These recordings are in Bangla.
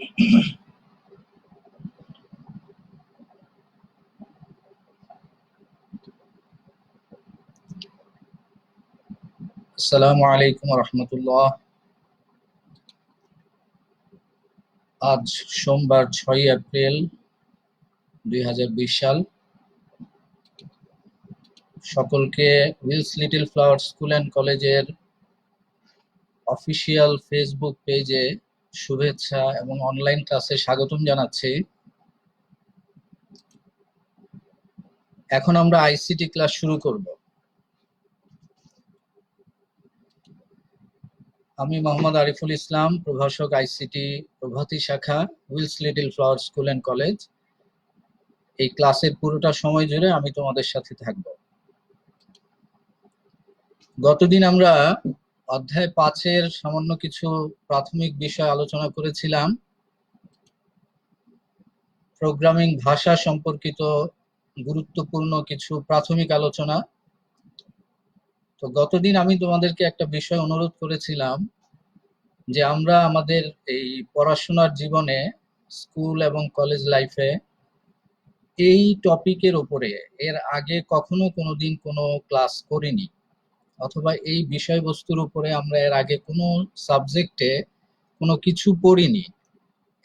আসসালামু আলাইকুম রহমতুল্লাহ। আজ সোমবার 6 এপ্রিল 2020 সাল। সকলকে Wills Little Flower School and কলেজের অফিসিয়াল ফেসবুক পেজে শুভেচ্ছা এবং অনলাইন ক্লাসে স্বাগতম জানাচ্ছি। এখন আমরা আইসিটি ক্লাস শুরু করব। আমি মোহাম্মদ আরিফুল ইসলাম, প্রভাষক আইসিটি প্রভাতী শাখা, Wills Little Flower School and College. এই ক্লাসের পুরোটা সময় জুড়ে আমি তোমাদের সাথে থাকব। গতদিন আমরা অধ্যায় 5-এর সামান্য কিছু প্রাথমিক বিষয় আলোচনা করেছিলাম। প্রোগ্রামিং ভাষা সম্পর্কিত গুরুত্বপূর্ণ কিছু প্রাথমিক আলোচনা। তো গতদিন আমি তোমাদেরকে একটা বিষয় অনুরোধ করেছিলাম যে আমরা আমাদের এই পড়াশোনার জীবনে, স্কুল এবং কলেজ লাইফে এই টপিকের উপরে এর আগে কখনো কোনোদিন কোনো ক্লাস করিনি, অথবা এই বিষয়বস্তুর উপরে আমরা এর আগে কোনো সাবজেক্টে কোনো কিছু পড়িনি।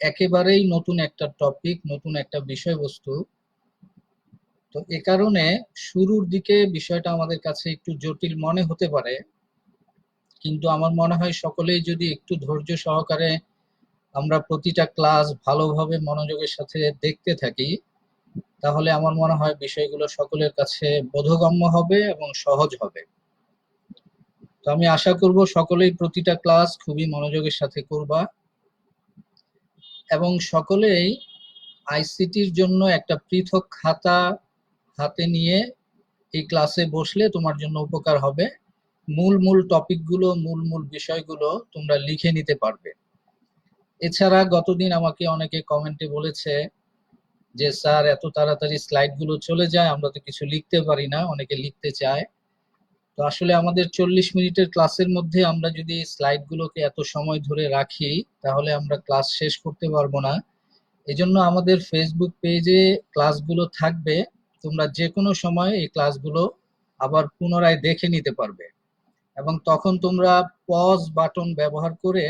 একেবারেই নতুন একটা টপিক, নতুন একটা বিষয়বস্তু। তো এ কারণে শুরুর দিকে বিষয়টা আমাদের কাছে একটু জটিল মনে হতে পারে, কিন্তু আমার মনে হয় সকলেই যদি একটু ধৈর্য সহকারে আমরা প্রতিটা ক্লাস ভালোভাবে মনোযোগের সাথে দেখতে থাকি, তাহলে আমার মনে হয় বিষয়গুলো সকলের কাছে বোধগম্য হবে এবং সহজ হবে। তো আমি আশা করব সকলেই প্রতিটা ক্লাস খুবই মনোযোগের সাথে করবা এবং সকলেই আইসিটির জন্য একটা পৃথক খাতা হাতে নিয়ে এই ক্লাসে বসলে তোমার জন্য উপকার হবে। মূল মূল টপিকগুলো, মূল মূল বিষয়গুলো তোমরা লিখে নিতে পারবে। এছাড়া গতদিন আমাকে অনেকে কমেন্টে বলেছে যে স্যার এত তাড়াতাড়ি স্লাইডগুলো চলে যায়, আমরা তো কিছু লিখতে পারি না, অনেকে লিখতে চায়। তো আসলে আমাদের 40 মিনিটের ক্লাসের মধ্যে আমরা যদি স্লাইডগুলোকে এত সময় ধরে রাখি, তাহলে আমরা ক্লাস শেষ করতে পারবো না। এজন্য আমাদের ফেসবুক পেজে ক্লাসগুলো থাকবে, তোমরা যে কোনো সময় এই ক্লাসগুলো আবার পুনরায় দেখে নিতে পারবে এবং তখন তোমরা পজ বাটন ব্যবহার করে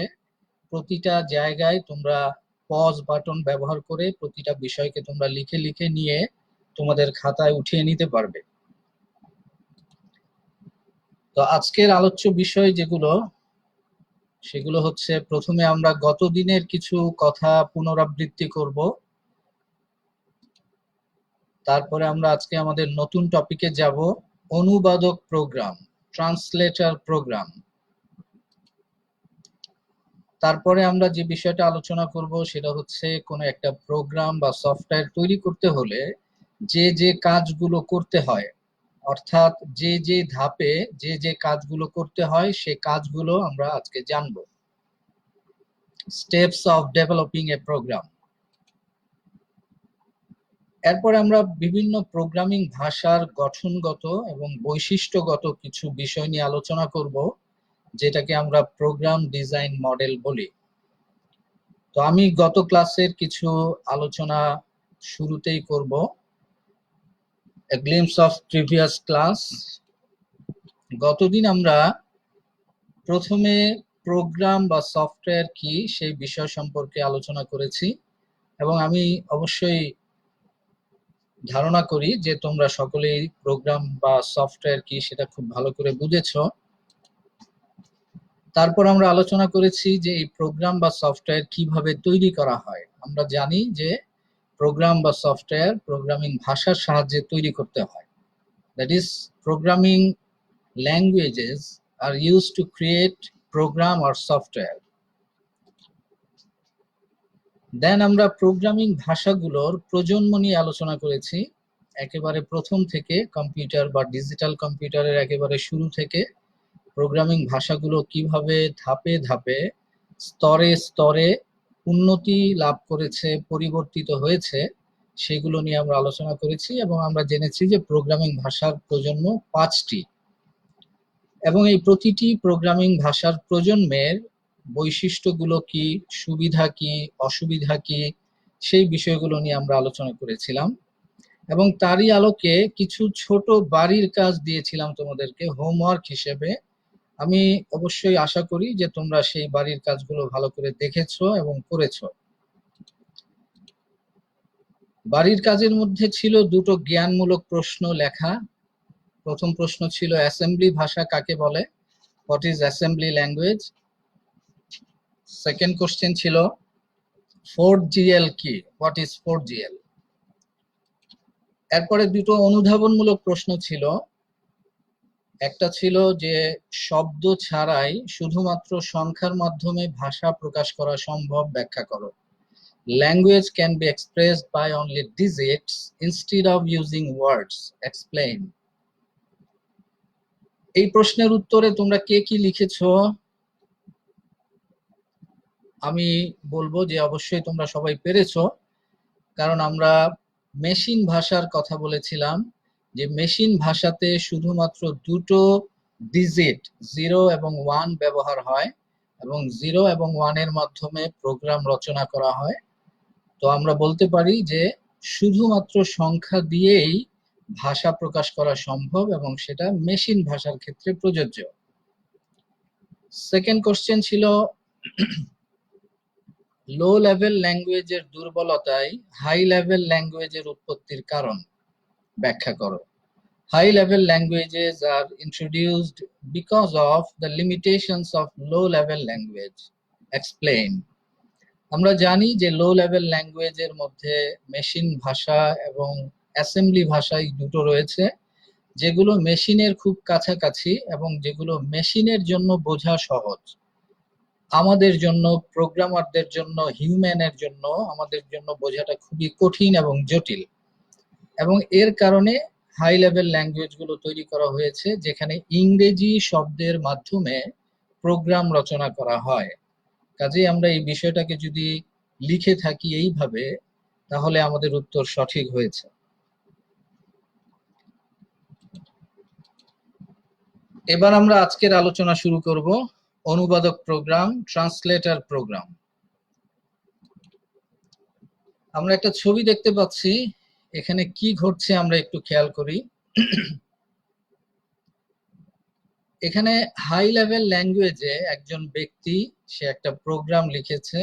প্রতিটা জায়গায় তোমরা পজ বাটন ব্যবহার করে প্রতিটা বিষয়কে তোমরা লিখে লিখে নিয়ে তোমাদের খাতায় উঠিয়ে নিতে পারবে। তো আজকের আলোচ্য বিষয় যেগুলো, সেগুলো হচ্ছে, প্রথমে আমরা গত দিনের কিছু কথা পুনরাবৃত্তি করব, তারপরে আমরা আজকে আমাদের নতুন টপিকে যাব, অনুবাদক প্রোগ্রাম, ট্রান্সলেটর প্রোগ্রাম। তারপরে আমরা যে বিষয়টা আলোচনা করব সেটা হচ্ছে কোনো একটা প্রোগ্রাম বা সফটওয়্যার তৈরি করতে হলে যে যে কাজগুলো করতে হয়, অর্থাৎ যে যে ধাপে যে যে কাজগুলো করতে হয় সে কাজগুলো আমরা আজকে জানব। Steps of developing a program. এরপরে আমরা বিভিন্ন প্রোগ্রামিং ভাষার গঠনগত এবং বৈশিষ্ট্যগত কিছু বিষয় নিয়ে আলোচনা করব, যেটাকে আমরা প্রোগ্রাম ডিজাইন মডেল বলি। তো আমি গত ক্লাসের কিছু আলোচনা শুরুতেই করব, a glimpse of previous class। গতদিন আমরা প্রথমে প্রোগ্রাম বা সফটওয়্যার কি সেই বিষয় সম্পর্কে আলোচনা করেছি এবং আমি অবশ্যই ধারণা করি যে তোমরা সকলেই প্রোগ্রাম বা সফটওয়্যার কি সেটা খুব ভালো করে বুঝেছো। তারপর আমরা আলোচনা করেছি যে এই প্রোগ্রাম বা সফটওয়্যার কিভাবে তৈরি করা হয়। আমরা জানি যে প্রোগ্রাম বা সফটওয়্যার প্রোগ্রামিং ভাষার সাহায্যে তৈরি করতে হয়। That is, programming languages are used to create program or software. Then আমরা প্রোগ্রামিং ভাষাগুলোর প্রজন্ম নিয়ে আলোচনা করেছি, একেবারে প্রথম থেকে কম্পিউটার বা ডিজিটাল কম্পিউটারের একেবারে শুরু থেকে প্রোগ্রামিং ভাষাগুলো কিভাবে ধাপে ধাপে স্তরে স্তরে উন্নতি লাভ করেছে, পরিবর্তিত হয়েছে, সেগুলো নিয়ে আমরা আলোচনা করেছি এবং আমরা জেনেছি যে প্রোগ্রামিং ভাষার প্রজন্ম 5টি এবং এই প্রতিটি প্রোগ্রামিং ভাষার প্রজন্মের বৈশিষ্ট্যগুলো কি, সুবিধা কি, অসুবিধা কি, সেই বিষয়গুলো নিয়ে আমরা আলোচনা করেছিলাম। এবং তারই আলোকে কিছু ছোট বাড়ির কাজ দিয়েছিলাম তোমাদেরকে হোমওয়ার্ক হিসেবে। আমি অবশ্যই আশা করি যে তোমরা সেই বাড়ির কাজগুলো ভালো করে দেখেছো এবং করেছো। বাড়ির কাজের মধ্যে ছিল দুটো জ্ঞানমূলক প্রশ্ন লেখা। প্রথম প্রশ্ন ছিল অ্যাসেম্বলি ভাষা কাকে বলে, what is assembly language. Second question ছিল 4GL কি, হোয়াট ইজ 4GL। এরপরে দুটো অনুধাবনমূলক প্রশ্ন ছিল। একটা ছিল যে শব্দ ছাড়াই শুধুমাত্র সংখ্যার মাধ্যমে ভাষা প্রকাশ করা সম্ভব, ব্যাখ্যা করো। Language can be expressed by only digits instead of using words, explain. এই প্রশ্নের উত্তরে তোমরা কে কি লিখেছো? আমি বলবো যে অবশ্যই তোমরা সবাই পেরেছো, কারণ আমরা মেশিন ভাষার কথা বলেছিলাম যে মেশিন ভাষাতে শুধুমাত্র দুটো ডিজিট 0 এবং 1 ব্যবহার হয় এবং 0 এবং 1 এর মাধ্যমে প্রোগ্রাম রচনা করা হয়। তো আমরা বলতে পারি যে শুধুমাত্র সংখ্যা দিয়েই ভাষা প্রকাশ করা সম্ভব এবং সেটা মেশিন ভাষার ক্ষেত্রে প্রযোজ্য। সেকেন্ড কোশ্চেন ছিল লো লেভেল ল্যাঙ্গুয়েজের দুর্বলতায় হাই লেভেল ল্যাঙ্গুয়েজের উৎপত্তির কারণ, ব্যাখ্যা করো। High level languages are introduced because of the limitations of low level language, explain. আমরা জানি যে লো লেভেল ল্যাঙ্গুয়েজের মধ্যে মেশিন ভাষা এবং অ্যাসেম্বলি ভাষা এই দুটো রয়েছে, যেগুলো মেশিনের খুব কাছাকাছি এবং যেগুলো মেশিনের জন্য বোঝা সহজ। আমাদের জন্য, প্রোগ্রামারদের জন্য, হিউম্যানের জন্য আমাদের জন্য বোঝাটা খুবই কঠিন এবং জটিল। এবং এর কারণে হাই লেভেল ল্যাঙ্গুয়েজ গুলো তৈরি করা হয়েছে যেখানে ইংরেজি শব্দের মাধ্যমে প্রোগ্রাম রচনা করা হয়। কাজেই আমরা এই বিষয়টাকে যদি লিখে থাকি এইভাবে, তাহলে আমাদের উত্তর সঠিক হয়েছে। এবার আমরা আজকের আলোচনা শুরু করব অনুবাদক প্রোগ্রাম, ট্রান্সলেটর প্রোগ্রাম। আমরা একটা ছবি দেখতে পাচ্ছি, এখানে কি ঘটছে আমরা একটু খেয়াল করি। এখানে হাই লেভেল ল্যাঙ্গুয়েজে একজন ব্যক্তি সে একটা প্রোগ্রাম লিখেছে।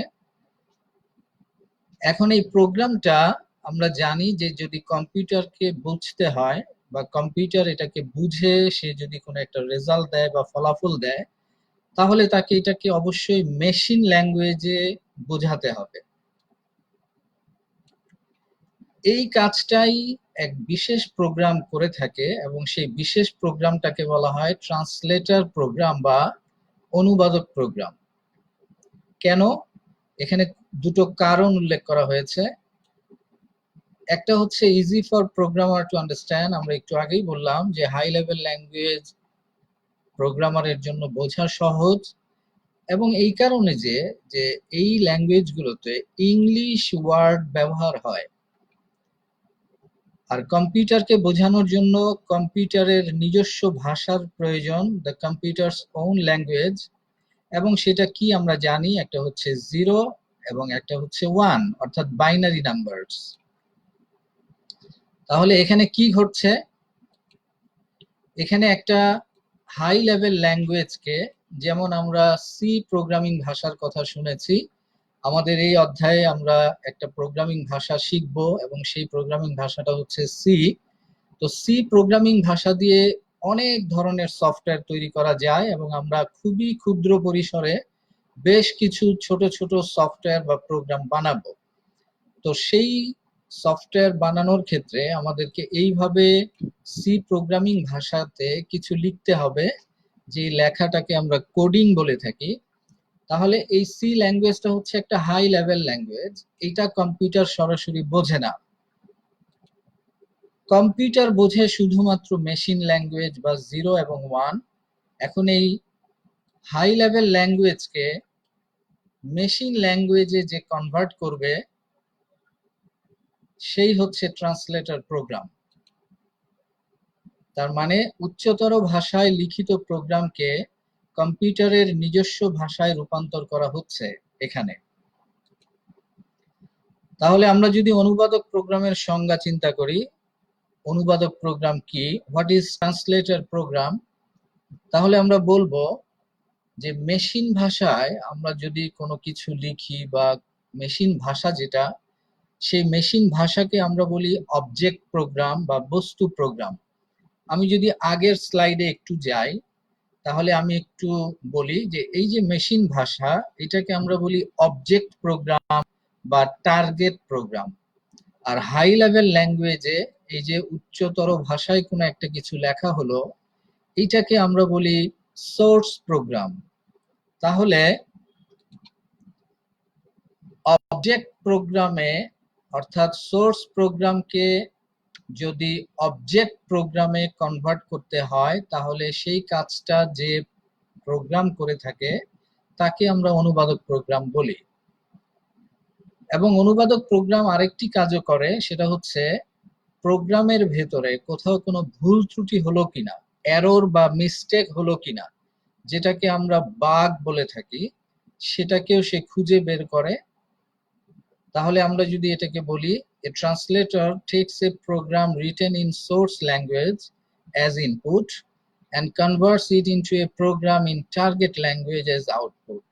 এখন এই প্রোগ্রামটা আমরা জানি যে যদি কম্পিউটারকে বুঝতে হয় বা কম্পিউটার এটাকে বুঝে সে যদি কোনো একটা রেজাল্ট দেয় বা ফলাফল দেয়, তাহলে তাকে এটাকে অবশ্যই মেশিন ল্যাঙ্গুয়েজে বোঝাতে হবে। এই কাজটাই এক বিশেষ প্রোগ্রাম করে থাকে এবং সেই বিশেষ প্রোগ্রামটাকে বলা হয় ট্রান্সলেটর প্রোগ্রাম বা অনুবাদক প্রোগ্রাম। কেন? এখানে দুটো কারণ উল্লেখ করা হয়েছে। একটা হচ্ছে easy for programmer to understand. আমরা একটু আগেই বললাম যে হাই লেভেল ল্যাঙ্গুয়েজ প্রোগ্রামারের জন্য বোঝা সহজ, এবং এই কারণে যে যে এই ল্যাঙ্গুয়েজ গুলোতে ইংলিশ ওয়ার্ড ব্যবহার হয়। আর কম্পিউটারকে বোঝানোর জন্য কম্পিউটারের নিজস্ব ভাষার প্রয়োজন, দ্য কম্পিউটারস ওন ল্যাঙ্গুয়েজ। এবং সেটা কি আমরা জানি, একটা হচ্ছে 0 এবং একটা হচ্ছে 1, অর্থাৎ বাইনারি নাম্বারস। তাহলে এখানে কি ঘটছে? এখানে একটা হাই লেভেল ল্যাঙ্গুয়েজকে, যেমন আমরা সি প্রোগ্রামিং ভাষার কথা শুনেছি, আমাদের এই অধ্যায়ে আমরা একটা প্রোগ্রামিং ভাষা শিখব এবং সেই প্রোগ্রামিং ভাষাটা হচ্ছে সি। তো সি প্রোগ্রামিং ভাষা দিয়ে অনেক ধরনের সফটওয়্যার তৈরি করা যায় এবং আমরা খুবই ক্ষুদ্র পরিসরে বেশ কিছু ছোট ছোট সফটওয়্যার বা প্রোগ্রাম বানাবো। তো সেই সফটওয়্যার বানানোর ক্ষেত্রে আমাদেরকে এইভাবে সি প্রোগ্রামিং ভাষাতে কিছু লিখতে হবে, যে লেখাটাকে আমরা কোডিং বলে থাকি। তাহলে এই সি ল্যাঙ্গুয়েজটা হচ্ছে একটা হাই লেভেল ল্যাঙ্গুয়েজ, এটা কম্পিউটার সরাসরি বোঝে না। কম্পিউটার বোঝে শুধুমাত্র মেশিন ল্যাঙ্গুয়েজ বা 0 এবং 1। এখন এই হাই লেভেল ল্যাঙ্গুয়েজকে মেশিন ল্যাঙ্গুয়েজে যে কনভার্ট করবে সেই হচ্ছে ট্রান্সলেটর প্রোগ্রাম। তার মানে উচ্চতর ভাষায় লিখিত প্রোগ্রামকে কম্পিউটারের নিজস্ব ভাষায় রূপান্তর করা হচ্ছে এখানে। তাহলে আমরা যদি অনুবাদক প্রোগ্রামের সংজ্ঞা চিন্তা করি, অনুবাদক প্রোগ্রাম কি, হোয়াট ইজ ট্রান্সলেটর প্রোগ্রাম, তাহলে আমরা বলবো যে মেশিন ভাষায় আমরা যদি কোনো কিছু লিখি বা মেশিন ভাষা যেটা, সেই মেশিন ভাষাকে আমরা বলি অবজেক্ট প্রোগ্রাম বা বস্তু প্রোগ্রাম। আমি যদি আগের স্লাইডে একটু যাই, তাহলে আমি একটু বলি যে এই যে মেশিন ভাষা, এটাকে আমরা বলি অবজেক্ট প্রোগ্রাম বা টার্গেট প্রোগ্রাম। আর হাই লেভেল ল্যাঙ্গুয়েজে এই যে উচ্চতর ভাষায় কোনো একটা কিছু লেখা হলো, এইটাকে আমরা বলি সোর্স প্রোগ্রাম। তাহলে অবজেক্ট প্রোগ্রামে অর্থাৎ সোর্স প্রোগ্রামকে যদি অবজেক্ট প্রোগ্রামে কনভার্ট করতে হয়, তাহলে সেই কাজটা যে প্রোগ্রাম করে থাকে তাকে আমরা অনুবাদক প্রোগ্রাম বলি। এবং অনুবাদক প্রোগ্রাম আরেকটি কাজও করে, সেটা হচ্ছে প্রোগ্রামের ভেতরে কোথাও কোনো ভুল ত্রুটি হলো কিনা, এরর বা মিস্টেক হলো কিনা, যেটাকে আমরা বাগ বলে থাকি, সেটাকেও সে খুঁজে বের করে। তাহলে আমরা যদি এটাকে বলি, a translator takes a program written in source language as input and converts it into a program in target language as output.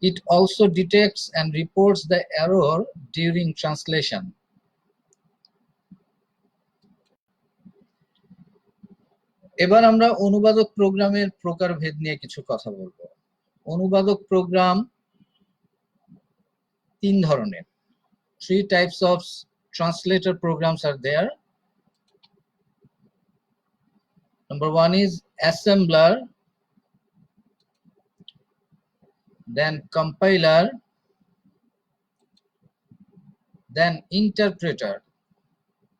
It also detects and reports the error during translation. এবার আমরা অনুবাদক প্রোগ্রামের প্রকারভেদ নিয়ে কিছু কথা বলবো। অনুবাদক প্রোগ্রাম তিন ধরনের। Three types of translator programs are there. Number one is assembler, then compiler, then interpreter.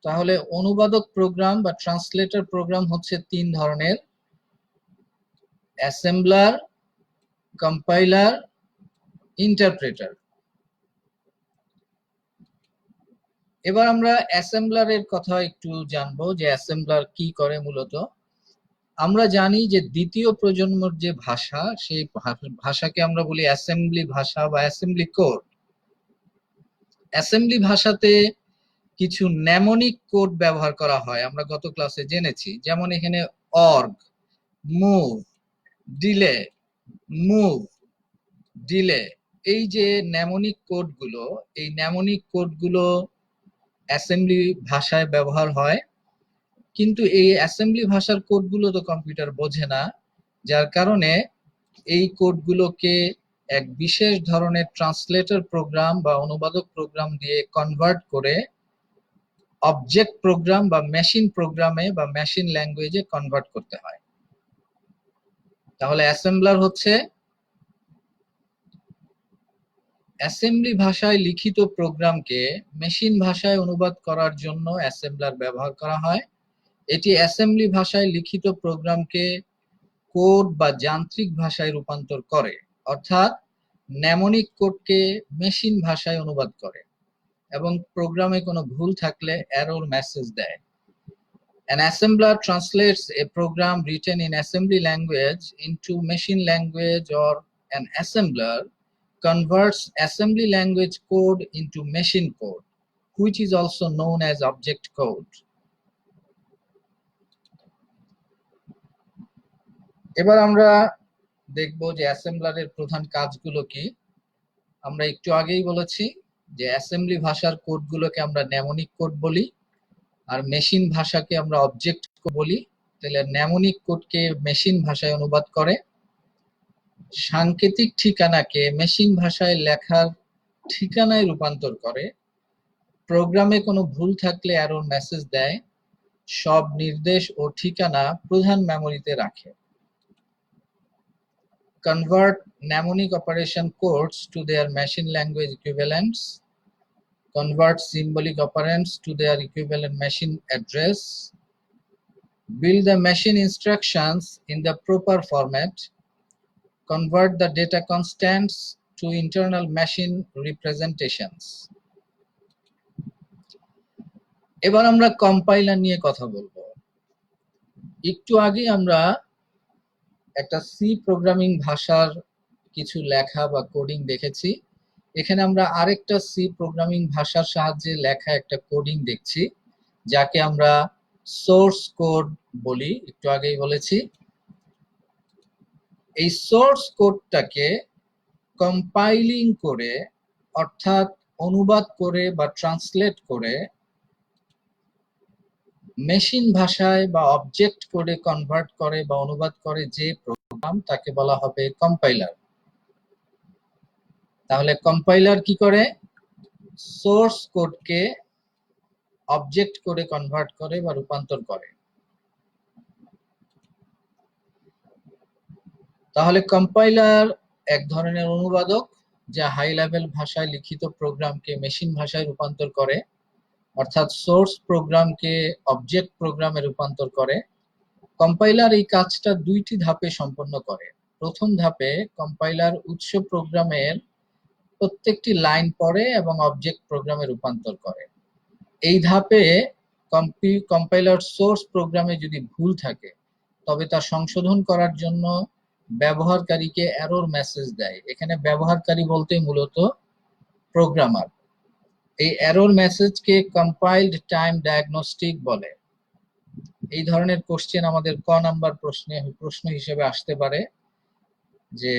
তাহলে অনুবাদক প্রোগ্রাম বা ট্রান্সলেটর প্রোগ্রাম হচ্ছে তিন ধরনের: অ্যাসেম্বলার, কম্পাইলার, ইন্টারপ্রেটার। এবার আমরা অ্যাসেম্বলারের কথা একটু জানবো যে অ্যাসেম্বলার কি করে মূলত। আমরা জানি যে দ্বিতীয় প্রজন্মের যে ভাষা, সেই ভাষাকে আমরা বলি অ্যাসেম্বলি ভাষা বা অ্যাসেম্বলি কোড। অ্যাসেম্বলি ভাষাতে কিছু নেমনিক কোড ব্যবহার করা হয়, আমরা গত ক্লাসে জেনেছি। যেমন এখানে org, move, delay, move, delay, এই যে নেমনিক কোডগুলো, এই নেমনিক কোডগুলো অ্যাসেম্বলি ভাষায় ব্যবহার হয়। কিন্তু এই অ্যাসেম্বলি ভাষার কোডগুলো তো কম্পিউটার বোঝে না, যার কারণে এই কোডগুলোকে এক বিশেষ ধরনের ট্রান্সলেটর প্রোগ্রাম বা অনুবাদক প্রোগ্রাম দিয়ে কনভার্ট করে অবজেক্ট প্রোগ্রাম বা মেশিন প্রোগ্রামে বা মেশিন ল্যাঙ্গুয়েজে কনভার্ট করতে হয়। তাহলে অ্যাসেম্বলার হচ্ছে অ্যাসেম্বলি ভাষায় লিখিত প্রোগ্রামকে মেশিন ভাষায় অনুবাদ করার জন্য অ্যাসেম্বলার ব্যবহার করা হয়। এটি অ্যাসেম্বলি ভাষায় লিখিত প্রোগ্রামকে কোড বা যান্ত্রিক ভাষায় রূপান্তর করে, অর্থাৎ নেমনিক কোডকে মেশিন ভাষায় অনুবাদ করে এবং প্রোগ্রামে কোনো ভুল থাকলে এরর মেসেজ দেয়। An assembler translates a program written in assembly language into machine language, or an assembler converts assembly language code into machine code, which is also known as object code. এবার আমরা দেখব যে অ্যাসেম্বলারের প্রধান কাজগুলো কি। আমরা একটু আগেই বলেছি যে অ্যাসেম্বলি ভাষার কোডগুলোকে আমরা নেমনিক কোড বলি, আর মেশিন ভাষাকে আমরা অবজেক্ট কোড বলি। তাহলে নেমনিক কোডকে মেশিন ভাষায় অনুবাদ করে, সাংকেতিক ঠিকানাকে মেশিন ভাষায় লেখার ঠিকানায় রূপান্তর করে, প্রোগ্রামে কোনো ভুল থাকলে এরর মেসেজ দেয়, সব নির্দেশ ও ঠিকানা প্রধান মেমরিতে রাখে। Convert mnemonic operation codes to their machine language equivalents, convert symbolic operands to their equivalent machine address, build the machine instructions in the proper format, convert the data constants to internal machine representations. এবার আমরা কম্পাইলার নিয়ে কথা বলবো। একটু আগে আমরা একটা সি প্রোগ্রামিং ভাষার কিছু লেখা বা কোডিং দেখেছি। এখানে আমরা আরেকটা সি প্রোগ্রামিং ভাষার সাহায্যে লেখা একটা কোডিং দেখছি, যাকে আমরা সোর্স কোড বলি, একটু আগেই বলেছি। এই সোর্স কোডটাকে কম্পাইলিং করে, অর্থাৎ অনুবাদ করে বা ট্রান্সলেট করে মেশিন ভাষায় বা অবজেক্ট কোডে কনভার্ট করে বা অনুবাদ করে যে প্রোগ্রাম, তাকে বলা হবে কম্পাইলার। তাহলে কম্পাইলার কি করে? সোর্স কোডকে অবজেক্ট কোডে কনভার্ট করে বা রূপান্তর করে। তাহলে কম্পাইলার এক ধরনের অনুবাদক, যা হাই লেভেল ভাষায় লিখিত প্রোগ্রামকে মেশিন ভাষায় রূপান্তর করে, অর্থাৎ সোর্স প্রোগ্রামকে অবজেক্ট প্রোগ্রামে রূপান্তর করে। কম্পাইলার এই কাজটা দুইটি ধাপে সম্পন্ন করে। প্রথম ধাপে কম্পাইলার উৎস প্রোগ্রামের প্রত্যেকটি লাইন পড়ে এবং অবজেক্ট প্রোগ্রামে রূপান্তর করে। এই ধাপে কম্পাইলার সোর্স প্রোগ্রামে যদি ভুল থাকে, তবে তা সংশোধন করার জন্য ব্যবহারকারীকে এরর মেসেজ দেয়। এখানে ব্যবহারকারী বলতে মূলত প্রোগ্রামার। এই এরর মেসেজকে কম্পাইলড টাইম ডায়াগনস্টিক বলে। এই ধরনের কোশ্চেন আমাদের ক নাম্বার প্রশ্ন হিসেবে আসতে পারে যে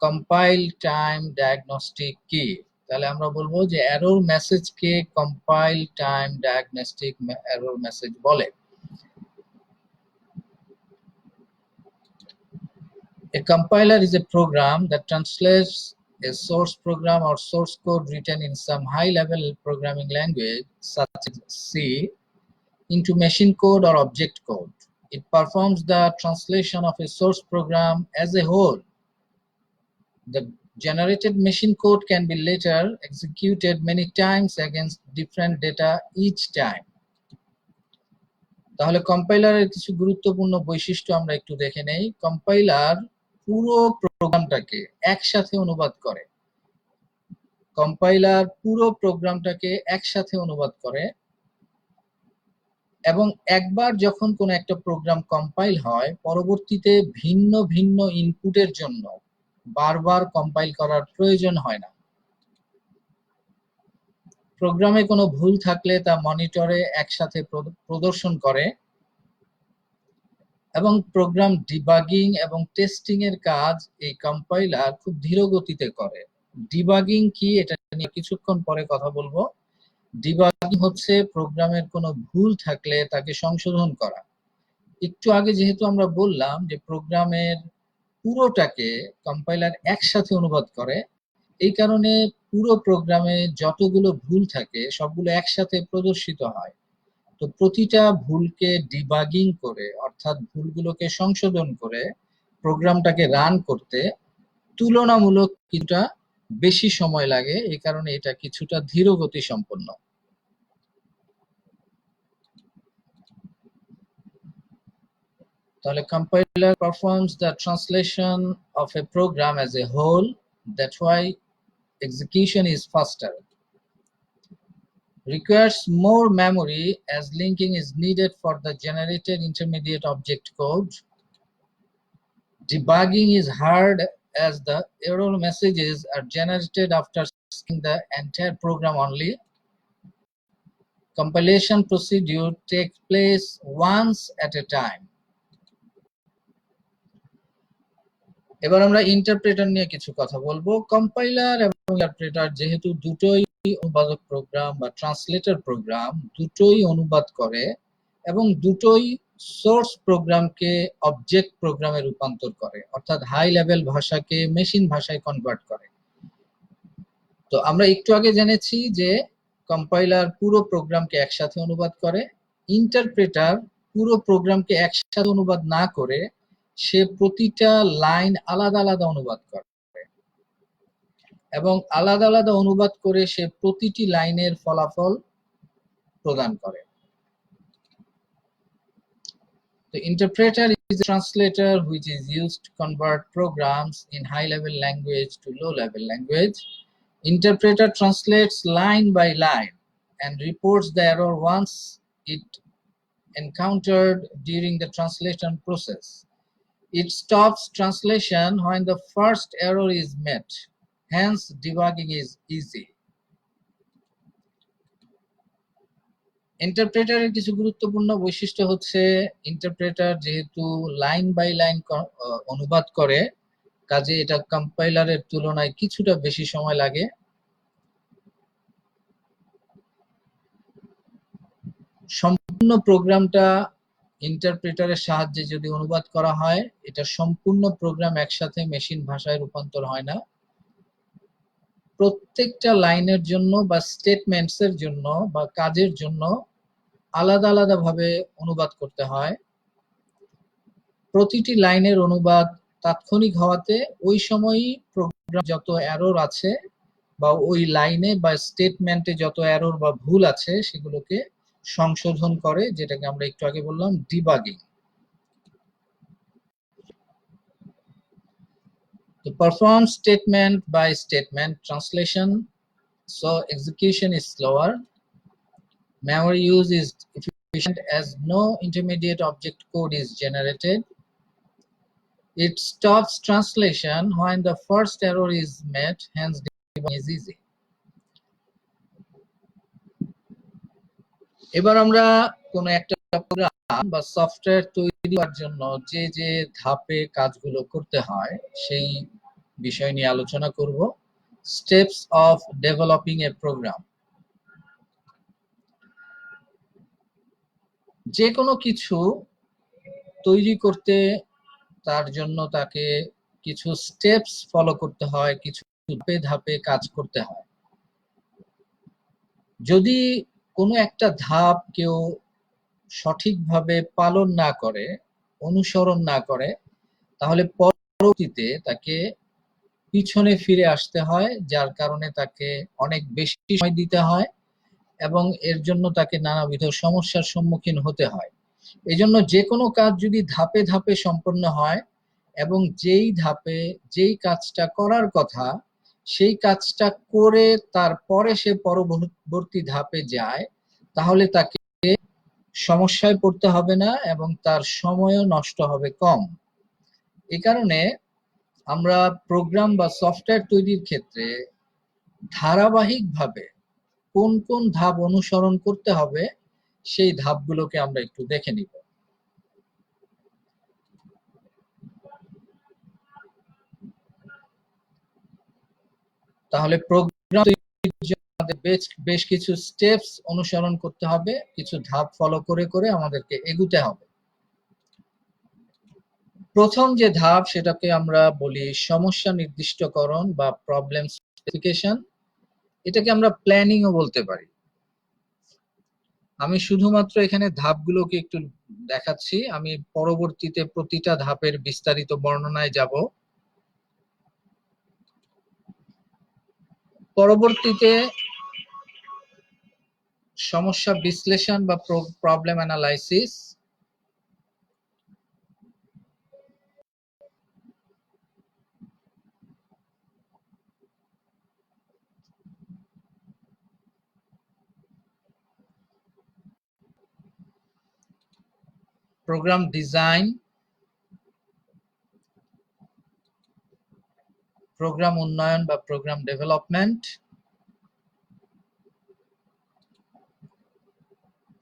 কম্পাইল টাইম ডায়াগনস্টিক কি। তাহলে আমরা বলবো যে এরর মেসেজকে compile time diagnostic error message বলে। A compiler is a program that translates a source program or source code written in some high-level programming language, such as C, into machine code or object code. It performs the translation of a source program as a whole. The generated machine code can be later executed many times against different data each time. তাহলে কম্পাইলারের কিছু গুরুত্বপূর্ণ বৈশিষ্ট্য আমরা একটু দেখে নেই। কম্পাইলার পুরো প্রোগ্রামটাকে একসাথে অনুবাদ করে। কম্পাইলার পুরো প্রোগ্রামটাকে একসাথে অনুবাদ করে এবং একবার যখন কোনো একটা প্রোগ্রাম কম্পাইল হয়, পরবর্তীতে ভিন্ন ভিন্ন ইনপুটের জন্য বারবার কম্পাইল করার প্রয়োজন হয় না। প্রোগ্রামে কোনো ভুল থাকলে তা মনিটরে একসাথে প্রদর্শন করে এবং প্রোগ্রাম ডিবাগিং এবং টেস্টিং এর কাজ এই কম্পাইলার খুব ধীর গতিতে করে। ডিবাগিং কি, এটা নিয়ে কিছুক্ষণ পরে কথা বলবো। ডিবাগিং হচ্ছে প্রোগ্রামের কোনো ভুল থাকলে তাকে সংশোধন করা। একটু আগে যেহেতু আমরা বললাম যে প্রোগ্রামের পুরোটাকে কম্পাইলার একসাথে অনুবাদ করে, এই কারণে পুরো প্রোগ্রামে যতগুলো ভুল থাকে সবগুলো একসাথে প্রদর্শিত হয়। তো প্রতিটা ভুলকে ডিবাগিং করে, অর্থাৎ ভুলগুলোকে সংশোধন করে প্রোগ্রামটাকে রান করতে তুলনামূলক কিছুটা বেশি সময় লাগে। এই কারণে এটা কিছুটা ধীর গতি সম্পন্ন। তাহলে compiler performs the translation of a program as a whole. That's why execution is faster. Requires more memory as linking is needed for the generated intermediate object code. Debugging is hard as the error messages are generated after seeing the entire program only. Compilation procedure takes place once at a time. এবার আমরা ইন্টারপ্রেটার নিয়ে কিছু কথা বলবো। কম্পাইলার এবং ইন্টারপ্রেটার যেহেতু দুটোই অনুবাদক প্রোগ্রাম বা ট্রান্সলেটর প্রোগ্রাম, দুটোই অনুবাদ করে এবং দুটোই সোর্স প্রোগ্রামকে অবজেক্ট প্রোগ্রামে রূপান্তর করে, অর্থাৎ হাই লেভেল ভাষাকে মেশিন ভাষায় কনভার্ট করে। তো আমরা একটু আগে জেনেছি যে কম্পাইলার পুরো প্রোগ্রামকে একসাথে অনুবাদ করে, ইন্টারপ্রেটার পুরো প্রোগ্রামকে একসাথে অনুবাদ না করে সে প্রতিটা লাইন আলাদা আলাদা অনুবাদ করে এবং আলাদা আলাদা অনুবাদ করে সে প্রতিটি লাইনের ফলাফল প্রদান করে। The interpreter is a translator which is used to convert programs in high-level language to low-level language. Interpreter translates line by line and reports the error once it encountered during the translation process. It stops translation when the first error is met. Hence, debugging is easy. ইন্টারপ্রেটারের কিছু গুরুত্বপূর্ণ বৈশিষ্ট্য হচ্ছে, ইন্টারপ্রেটার যেহেতু লাইন বাই লাইন অনুবাদ করে, কাজে এটা কম্পাইলারের তুলনায় কিছুটা বেশি সময় লাগে। সম্পূর্ণ প্রোগ্রামটা ইন্টারপ্রেটারের সাহায্যে যদি অনুবাদ করা হয়, এটা সম্পূর্ণ প্রোগ্রাম একসাথে মেশিন ভাষায় রূপান্তর হয় না। প্রত্যেকটা লাইনের জন্য বা স্টেটমেন্টসের জন্য বা কাজের জন্য আলাদা আলাদা ভাবে অনুবাদ করতে হয়। প্রতিটি লাইনের অনুবাদ তাৎক্ষণিক হওয়াতে ওই সময়ই প্রোগ্রাম যত এরর আছে বা ওই লাইনে বা স্টেটমেন্টে যত এরর বা ভুল আছে সেগুলোকে সংশোধন করে, যেটাকে আমরা একটু আগে বললাম debugging. To perform statement by statement translation, so execution is slower. Memory use is efficient as no intermediate object code is generated. It stops translation when the first error is met, hence debugging is easy. এবার আমরা কোন একটা প্রোগ্রাম বা সফটওয়্যার তৈরি করার জন্য যে যে ধাপে কাজগুলো করতে হয় সেই বিষয় নিয়ে আলোচনা করব। Steps of developing a program. যে কোনো কিছু তৈরি করতে তার জন্য তাকে কিছু স্টেপস ফলো করতে হয়, কিছু ধাপে ধাপে কাজ করতে হয়। যদি কোনো একটা ধাপ কেউ সঠিকভাবে পালন না করে, অনুসরণ না করে, তাহলে পরবর্তীতে তাকে পিছনে ফিরে আসতে হয়, যার কারণে তাকে অনেক বেশি সময় দিতে হয় এবং এর জন্য তাকে নানাবিধ সমস্যার সম্মুখীন হতে হয়। এজন্য যে কোনো কাজ যদি ধাপে ধাপে সম্পন্ন হয় এবং যেই ধাপে যেই কাজটা করার কথা সেই কাজটা করে তারপরে সে পরবর্তী ধাপে যায়, তাহলে তাকে সমস্যায় পড়তে হবে না এবং তার সময়ও নষ্ট হবে কম। এ কারণে আমরা প্রোগ্রাম বা সফটওয়্যার তৈরির ক্ষেত্রে ধারাবাহিকভাবে কোন কোন ধাপ অনুসরণ করতে হবে সেই ধাপগুলোকে আমরা একটু দেখে নিব। তাহলে প্রোগ্রাম তৈরির জন্য আমাদের বেশ কিছু স্টেপস অনুসরণ করতে হবে, কিছু ধাপ ফলো করে করে আমাদেরকে এগুতে হবে। প্রথম যে ধাপ সেটাকে আমরা বলি সমস্যা নির্দিষ্টকরণ বা প্রবলেম স্পেসিফিকেশন। এটাকে আমরা প্ল্যানিংও বলতে পারি। আমি শুধুমাত্র এখানে ধাপগুলোকে একটু দেখাচ্ছি, আমি পরবর্তীতে প্রতিটা ধাপের বিস্তারিত বর্ণনায় যাব। পরবর্তীতে সমস্যা বিশ্লেষণ বা problem analysis, program design, program উন্নয়ন বা প্রোগ্রাম ডেভেলপমেন্ট,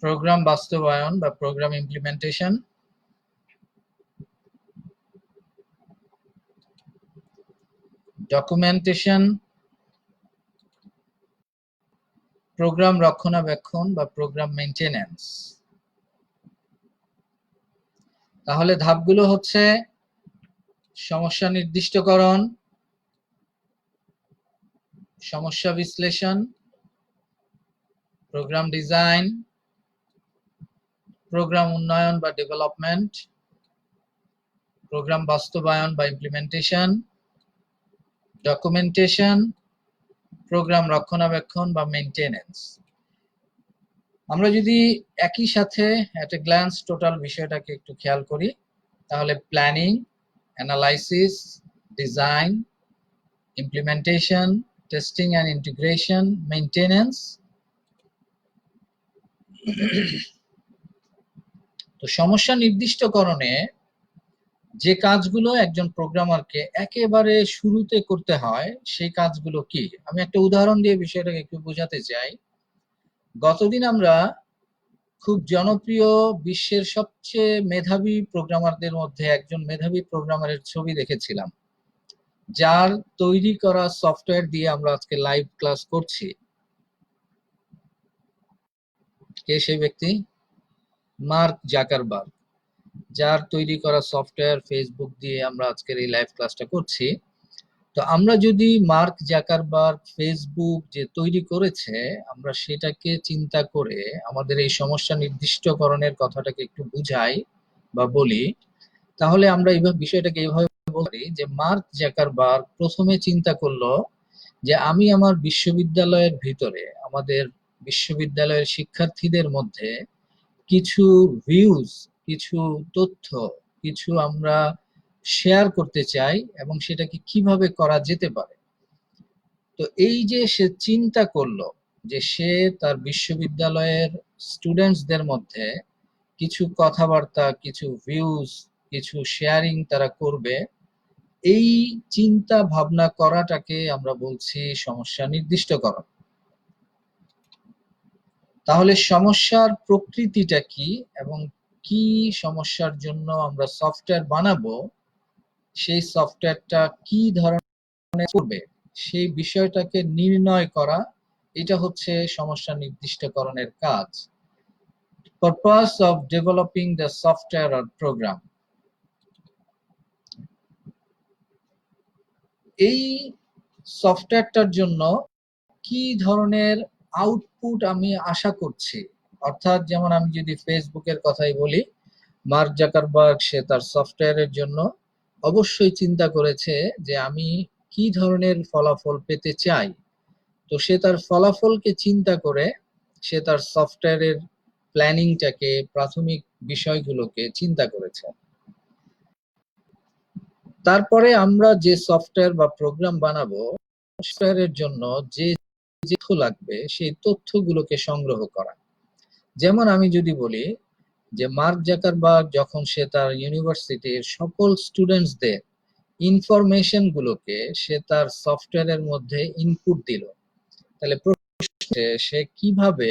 প্রোগ্রাম বাস্তবায়ন বা প্রোগ্রাম ইমপ্লিমেন্টেশন, ডকুমেন্টেশন, প্রোগ্রাম রক্ষণাবেক্ষণ বা প্রোগ্রাম মেইনটেনেন্স। তাহলে ধাপগুলো হচ্ছে সমস্যা নির্দিষ্টকরণ, সমস্যা বিশ্লেষণ, প্রোগ্রাম ডিজাইন, প্রোগ্রাম উন্নয়ন বা ডেভেলপমেন্ট, প্রোগ্রাম বাস্তবায়ন বা ইমপ্লিমেন্টেশন, ডকুমেন্টেশন, প্রোগ্রাম রক্ষণাবেক্ষণ বা মেইনটেনেন্স। আমরা যদি একই সাথে এট এ গ্ল্যান্স টোটাল বিষয়টাকে একটু খেয়াল করি, তাহলে planning, analysis, design, implementation, testing and integration, maintenance. তো সমস্যা নির্দিষ্টকরণে যে কাজগুলো একজন প্রোগ্রামারকে একেবারে শুরুতে করতে হয় সেই কাজগুলো কি? আমি একটা উদাহরণ দিয়ে বিষয়টাকে একটু বোঝাতে চাই। গতদিন আমরা খুব জনপ্রিয় বিশ্বের সবচেয়ে মেধাবী প্রোগ্রামারদের মধ্যে একজন মেধাবী প্রোগ্রামারের ছবি দেখেছিলাম, যার তৈরি করা সফটওয়্যার দিয়ে আমরা আজকে লাইভ ক্লাস করছি। কে সেই ব্যক্তি? মার্ক জাকারবার্গ, যার তৈরি করা সফটওয়্যার ফেসবুক দিয়ে আমরা আজকের এই লাইভ ক্লাসটা করছি। তো আমরা যদি মার্ক জাকারবার্গ ফেসবুক যে তৈরি করেছে আমরা সেটাকে চিন্তা করে আমাদের এই সমস্যা নির্দিষ্টকরণের কথাটাকে একটু বুঝাই বা বলি, তাহলে আমরা এইভাবে বিষয়টাকে এইভাবে বলতে পারি যে মার্ক জাকারবার্গ প্রথমে চিন্তা করলো যে আমি আমার বিশ্ববিদ্যালয়ের ভিতরে আমাদের বিশ্ববিদ্যালয়ের শিক্ষার্থীদের মধ্যে কিছু ভিউজ, কিছু তথ্য, কিছু আমরা শেয়ার করতে চাই এবং সেটাকে কিভাবে করা যেতে পারে। তো এই যে সে চিন্তা করলো যে সে তার বিশ্ববিদ্যালয়ের স্টুডেন্টসদের মধ্যে কিছু কথাবার্তা, কিছু ভিউজ, কিছু শেয়ারিং তারা করবে, এই চিন্তা ভাবনা করাটাকে আমরা বলছি সমস্যা নির্দিষ্টকরণ। তাহলে সমস্যার প্রকৃতিটা কি এবং কি সমস্যার জন্য আমরা সফটওয়্যার বানাবো, সেই সফটওয়্যারটা কি ধরনের করবে, সেই বিষয়টাকে নির্ণয় করা, এটা হচ্ছে সমস্যা নির্দিষ্টকরণের কাজ। Purpose of developing the software or program. এই সফটওয়্যারটার জন্য কি ধরনের আউটপুট আমি আশা করছি, অর্থাৎ যেমন আমি যদি ফেসবুকের কথাই বলি, মার্ক জাকারবার্গ সে তার সফটওয়্যারের জন্য অবশ্যই চিন্তা করেছে যে আমি কি ধরনের ফলাফল পেতে চাই। তো সে তার ফলাফলকে চিন্তা করে সে তার সফটওয়্যারের প্ল্যানিংটাকে, প্রাথমিক বিষয়গুলোকে চিন্তা করেছে। তারপরে আমরা যে সফটওয়্যার বা প্রোগ্রাম বানাবো, সফটওয়্যারের জন্য যে তথ্য লাগবে সেই তথ্যগুলোকে সংগ্রহ করা। যেমন আমি যদি বলি যে মার্ক জাকারবার্গ যখন সে তার ইউনিভার্সিটির সকল স্টুডেন্টসদের ইনফরমেশন গুলোকে সে তার সফটওয়্যারের মধ্যে ইনপুট দিল, তাহলে সে কিভাবে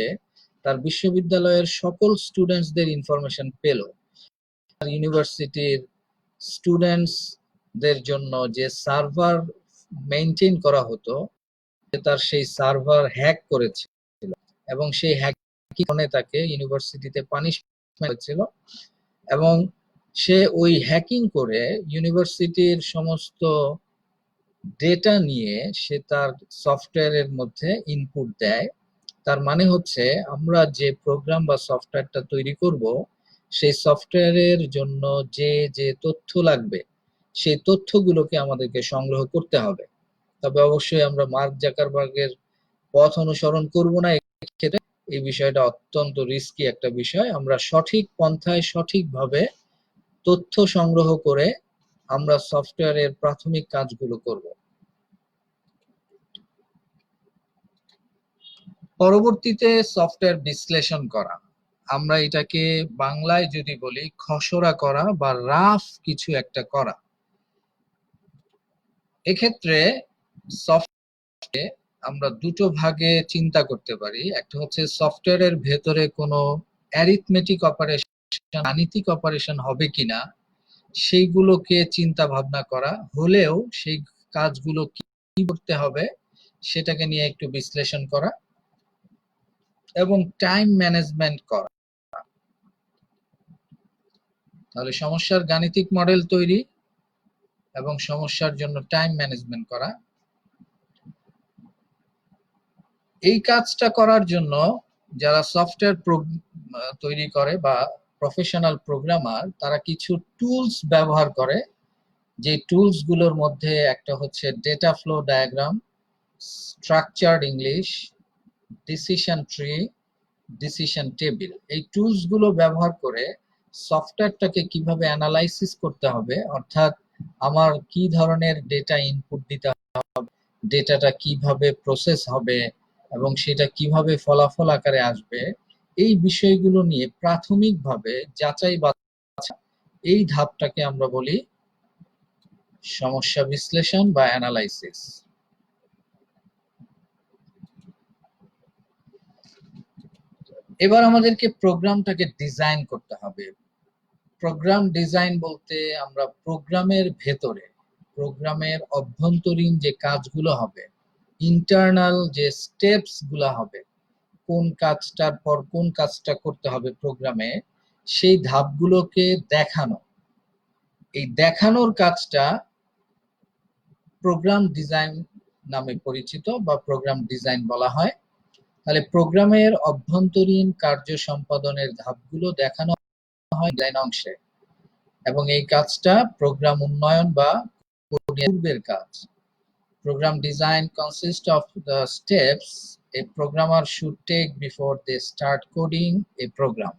তার বিশ্ববিদ্যালয়ের সকল স্টুডেন্টসদের ইনফরমেশন পেল। তার ইউনিভার্সিটির স্টুডেন্টসদের জন্য যে সার্ভার মেইনটেইন করা হতো, তার সেই সার্ভার হ্যাক করেছিল এবং সেই হ্যাক কারণে তাকে ইউনিভার্সিটিতে পানিশমেন্ট হয়েছিল এবং সে ওই হ্যাকিং করে ইউনিভার্সিটির সমস্ত ডেটা নিয়ে সে তার সফটওয়্যারের মধ্যে ইনপুট দেয়। তার মানে হচ্ছে আমরা যে প্রোগ্রাম বা সফটওয়্যারটা তৈরি করব সেই সফটওয়্যারের জন্য যে যে তথ্য লাগবে সেই তথ্যগুলোকে আমাদেরকে সংগ্রহ করতে হবে। তবে অবশ্যই আমরা মার্ক জাকারবার্গের পথ অনুসরণ করব না এক্ষেত্রে। এই বিষয়টা অত্যন্ত রিস্কি একটা বিষয়। আমরা সঠিক পন্থায় সঠিকভাবে তথ্য সংগ্রহ করে আমরা সফটওয়্যারের প্রাথমিক কাজগুলো করব। পরবর্তীতে সফটওয়্যার বিশ্লেষণ করা, আমরা এটাকে বাংলায় যদি বলি খসড়া করা বা রাফ কিছু একটা করা। এক্ষেত্রে সফটওয়্যারকে আমরা দুটো ভাগে চিন্তা করতে পারি। একটা হচ্ছে সফটওয়্যারের ভেতরে কোনো অ্যারিথমেটিক অপারেশন, গাণিতিক অপারেশন হবে কিনা সেইগুলোকে চিন্তা ভাবনা করা, হলেও সেই কাজগুলো কি করতে হবে সেটাকে নিয়ে একটু বিশ্লেষণ করা এবং টাইম ম্যানেজমেন্ট করা। তাহলে সমস্যার গাণিতিক মডেল তৈরি এবং সমস্যার জন্য টাইম ম্যানেজমেন্ট করা। এই কাজটা করার জন্য যারা সফটওয়্যার তৈরি করে বা প্রফেশনাল প্রোগ্রামার, তারা কিছু টুলস ব্যবহার করে। যে টুলস গুলোর মধ্যে একটা হচ্ছে data flow diagram, structured English, decision tree, decision table. এই টুলস গুলো ব্যবহার করে সফটওয়্যারটাকে কিভাবে অ্যানালাইসিস করতে হবে, অর্থাৎ আমার কি ধরনের ডেটা ইনপুট দিতে হবে, ডেটাটা কিভাবে প্রসেস হবে এবং সেটা কিভাবে ফলাফল আকারে আসবে, এই বিষয়গুলো নিয়ে প্রাথমিকভাবে যাচাই বাছাই, এই ধাপটাকে আমরা বলি সমস্যা বিশ্লেষণ বা অ্যানালাইসিস। এবার আমাদেরকে প্রোগ্রামটাকে ডিজাইন করতে হবে। প্রোগ্রাম ডিজাইন বলতে আমরা প্রোগ্রামের ভেতরে, প্রোগ্রামের অভ্যন্তরীণ যে কাজগুলো হবে, ইন্টারনাল যে স্টেপস গুলো হবে, কোন কাজটার পর কোন কাজটা করতে হবে প্রোগ্রামে, সেই ধাপগুলোকে দেখানো। এই দেখানোর কাজটা প্রোগ্রাম ডিজাইন নামে পরিচিত বা প্রোগ্রাম ডিজাইন বলা হয়। তাহলে প্রোগ্রামের অভ্যন্তরীণ কার্য সম্পাদনের ধাপগুলো দেখানো হয় ডিজাইন অংশে, এবং এই কাজটা প্রোগ্রাম উন্নয়ন বা পূর্বের কাজ। Program design consists of the steps a programmer should take before they start coding a program.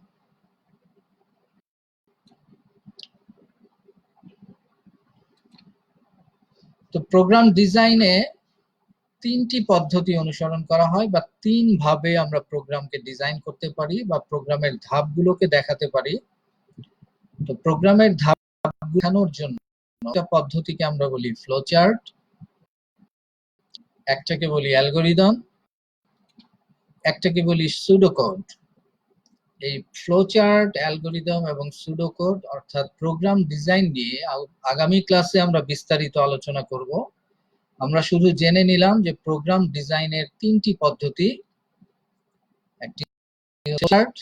তো প্রোগ্রাম ডিজাইনে তিনটি পদ্ধতি অনুসরণ করা হয়, বা তিন ভাবে আমরা প্রোগ্রামকে ডিজাইন করতে পারি বা প্রোগ্রামের ধাপগুলোকে দেখাতে পারি। তো প্রোগ্রামের ধাপ দেখানোর জন্য একটা পদ্ধতিকে আমরা বলি ফ্লো চার্ট, একটাকে বলি অ্যালগরিদম, একটাকে বলি সুডোকোড। এই ফ্লো চার্ট, অ্যালগরিদম এবং সুডোকোড অর্থাৎ প্রোগ্রাম ডিজাইন নিয়ে আগামী ক্লাসে আমরা বিস্তারিত আলোচনা করব। আমরা শুধু জেনে নিলাম যে প্রোগ্রাম ডিজাইনের তিনটি পদ্ধতি, একটি চার্ট,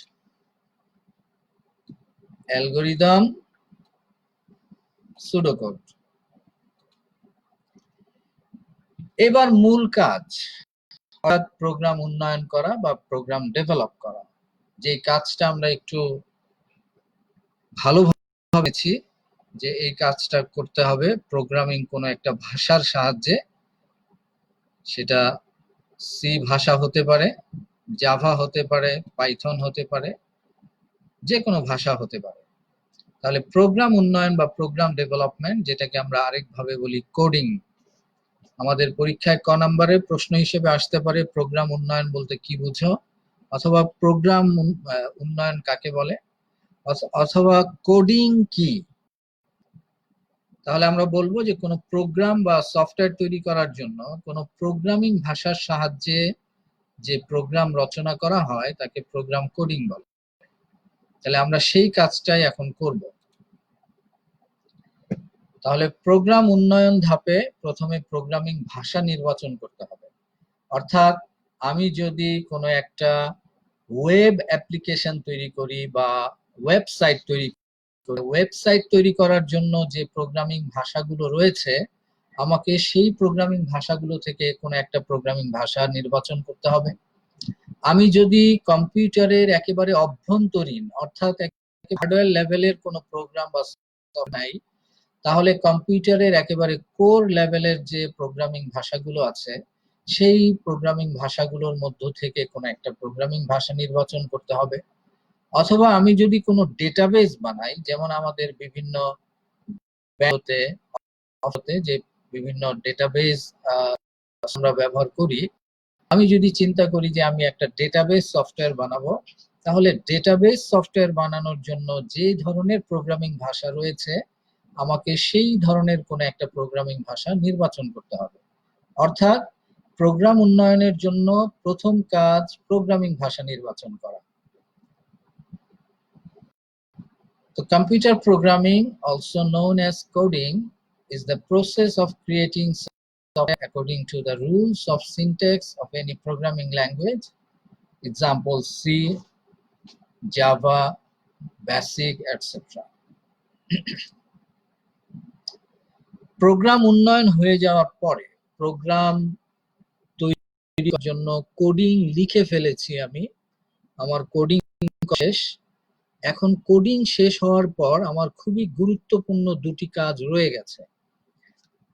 অ্যালগরিদম, সুডোকোড। এবার মূল কাজ, অর্থাৎ প্রোগ্রাম উন্নয়ন করা বা প্রোগ্রাম ডেভেলপ করা, যে কাজটা আমরা একটু ভালোভাবেছি যে এই কাজটা করতে হবে প্রোগ্রামিং কোনো একটা ভাষার সাহায্যে। সেটা সি ভাষা হতে পারে, জাভা হতে পারে, পাইথন হতে পারে, যে কোনো ভাষা হতে পারে। তাহলে প্রোগ্রাম উন্নয়ন বা প্রোগ্রাম ডেভেলপমেন্ট, যেটাকে আমরা আরেকভাবে বলি কোডিং। আমাদের পরীক্ষায় ক নম্বরের প্রশ্ন হিসেবে আসতে পারে প্রোগ্রাম উন্নয়ন বলতে কি বুঝো, অথবা প্রোগ্রাম উন্নয়ন কাকে বলে, অথবা কোডিং কি। তাহলে আমরা বলবো যে কোনো প্রোগ্রাম বা সফটওয়্যার তৈরি করার জন্য কোনো প্রোগ্রামিং ভাষার সাহায্যে যে প্রোগ্রাম রচনা করা হয় তাকে প্রোগ্রাম কোডিং বলে। তাহলে আমরা সেই কাজটাই এখন করব। তাহলে প্রোগ্রাম উন্নয়ন ধাপে প্রথমে প্রোগ্রামিং ভাষা নির্বাচন করতে হবে। অর্থাৎ আমি যদি কোনো একটা ওয়েব অ্যাপ্লিকেশন তৈরি করি বা ওয়েবসাইট তৈরি করার জন্য যে প্রোগ্রামিং ভাষাগুলো রয়েছে, আমাকে সেই প্রোগ্রামিং ভাষাগুলো থেকে কোনো একটা প্রোগ্রামিং ভাষা নির্বাচন করতে হবে। আমি যদি কম্পিউটারের একেবারে অভ্যন্তরীণ অর্থাৎ হার্ডওয়্যার লেভেলের কোনো প্রোগ্রাম বা সফটওয়্যার নাই, তাহলে কম্পিউটারের একেবারে কোর লেভেলের যে প্রোগ্রামিং ভাষাগুলো আছে সেই প্রোগ্রামিং ভাষাগুলোর মধ্য থেকে কোনো একটা প্রোগ্রামিং ভাষা নির্বাচন করতে হবে। অথবা আমি যদি কোনো ডেটাবেস বানাই, যেমন আমাদের বিভিন্ন যে বিভিন্ন ডেটাবেস আমরা ব্যবহার করি, আমি যদি চিন্তা করি যে আমি একটা ডেটাবেস সফটওয়্যার বানাবো, তাহলে ডেটাবেস সফটওয়্যার বানানোর জন্য যে ধরনের প্রোগ্রামিং ভাষা রয়েছে আমাকে সেই ধরনের কোনো একটা প্রোগ্রামিং ভাষা নির্বাচন করতে হবে। অর্থাৎ প্রোগ্রাম উন্নয়নের জন্য প্রথম কাজ প্রোগ্রামিং ভাষা নির্বাচন করা। তো computer programming, also known as coding, is the process of creating software according to the rules of syntax of any programming language. Example C, Java, Basic, etc. Program উন্নয়ন হয়ে যাওয়ার পরে প্রোগ্রাম তৈরির জন্য কোডিং লিখে ফেলেছি আমি, আমার কোডিং শেষ। এখন কোডিং শেষ হওয়ার পর আমার খুবই গুরুত্বপূর্ণ দুটি কাজ রয়ে গেছে।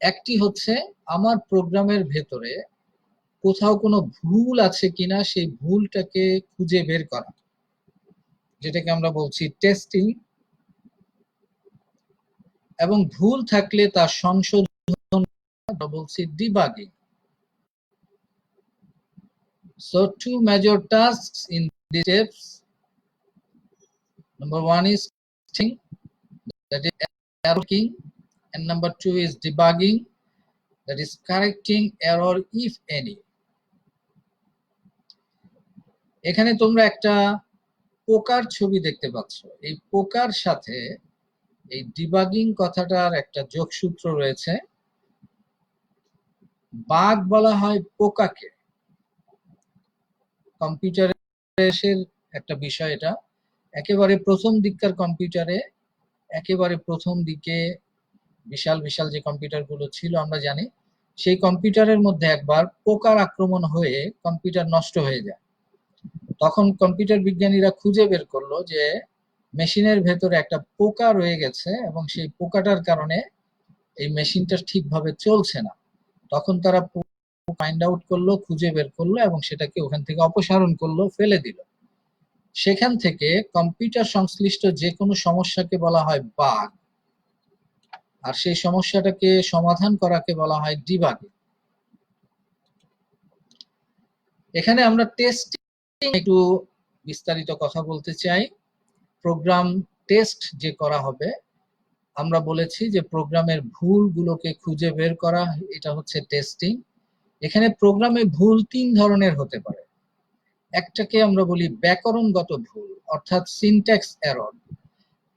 একটি হচ্ছে আমার প্রোগ্রামের ভেতরে কোথাও কোনো ভুল আছে কিনা সেই ভুলটাকে খুঁজে বের করা, যেটাকে আমরা বলছি টেস্টিং, এবং ভুল থাকলে তা সংশোধন বলছি debugging. So two major tasks in these steps. Number one is testing, that is error checking, and number 2 is debugging, that is correcting error if any. এখানে তোমরা একটা পোকার ছবি দেখতে পাচ্ছ। এই পোকার সাথে এই ডিবাগিং কথাটার একটা যোগসূত্র রয়েছে। বাগ বলা হয় পোকাকে। কম্পিউটারের একটা বিষয় এটা। একেবারে প্রথম দিককার কম্পিউটারে, একেবারে প্রথম দিকে বিশাল বিশাল যে কম্পিউটারগুলো ছিল আমরা জানি, সেই কম্পিউটারের মধ্যে একবার পোকার আক্রমণ হয়ে কম্পিউটার নষ্ট হয়ে যায়। তখন কম্পিউটার বিজ্ঞানীরা খুঁজে বের করলো যে মেশিনের ভেতরে একটা পোকা রয়ে গেছে এবং সেই পোকাটার কারণে এই মেশিনটা ঠিকভাবে চলছে না। তখন তারা ফাইন্ড আউট করলো, খুঁজে বের করলো এবং সেটাকে ওখান থেকে অপসারণ করলো, ফেলে দিল। সেখান থেকে কম্পিউটার সংশ্লিষ্ট যে কোনো সমস্যাকে বলা হয় বাগ, আর সেই সমস্যাটাকে সমাধান করাকে বলা হয় ডিবাগিং। এখানে আমরা টেস্টিং একটু বিস্তারিত কথা বলতে চাই। প্রোগ্রাম টেস্ট যে করা হবে, আমরা বলেছি যে প্রোগ্রামের ভুলগুলোকে খুঁজে বের করা, এটা হচ্ছে টেস্টিং। এখানে প্রোগ্রামে ভুল 3 ধরনের হতে পারে। একটাকে আমরা বলি ব্যাকরণগত ভুল, অর্থাৎ সিনট্যাক্স এরর।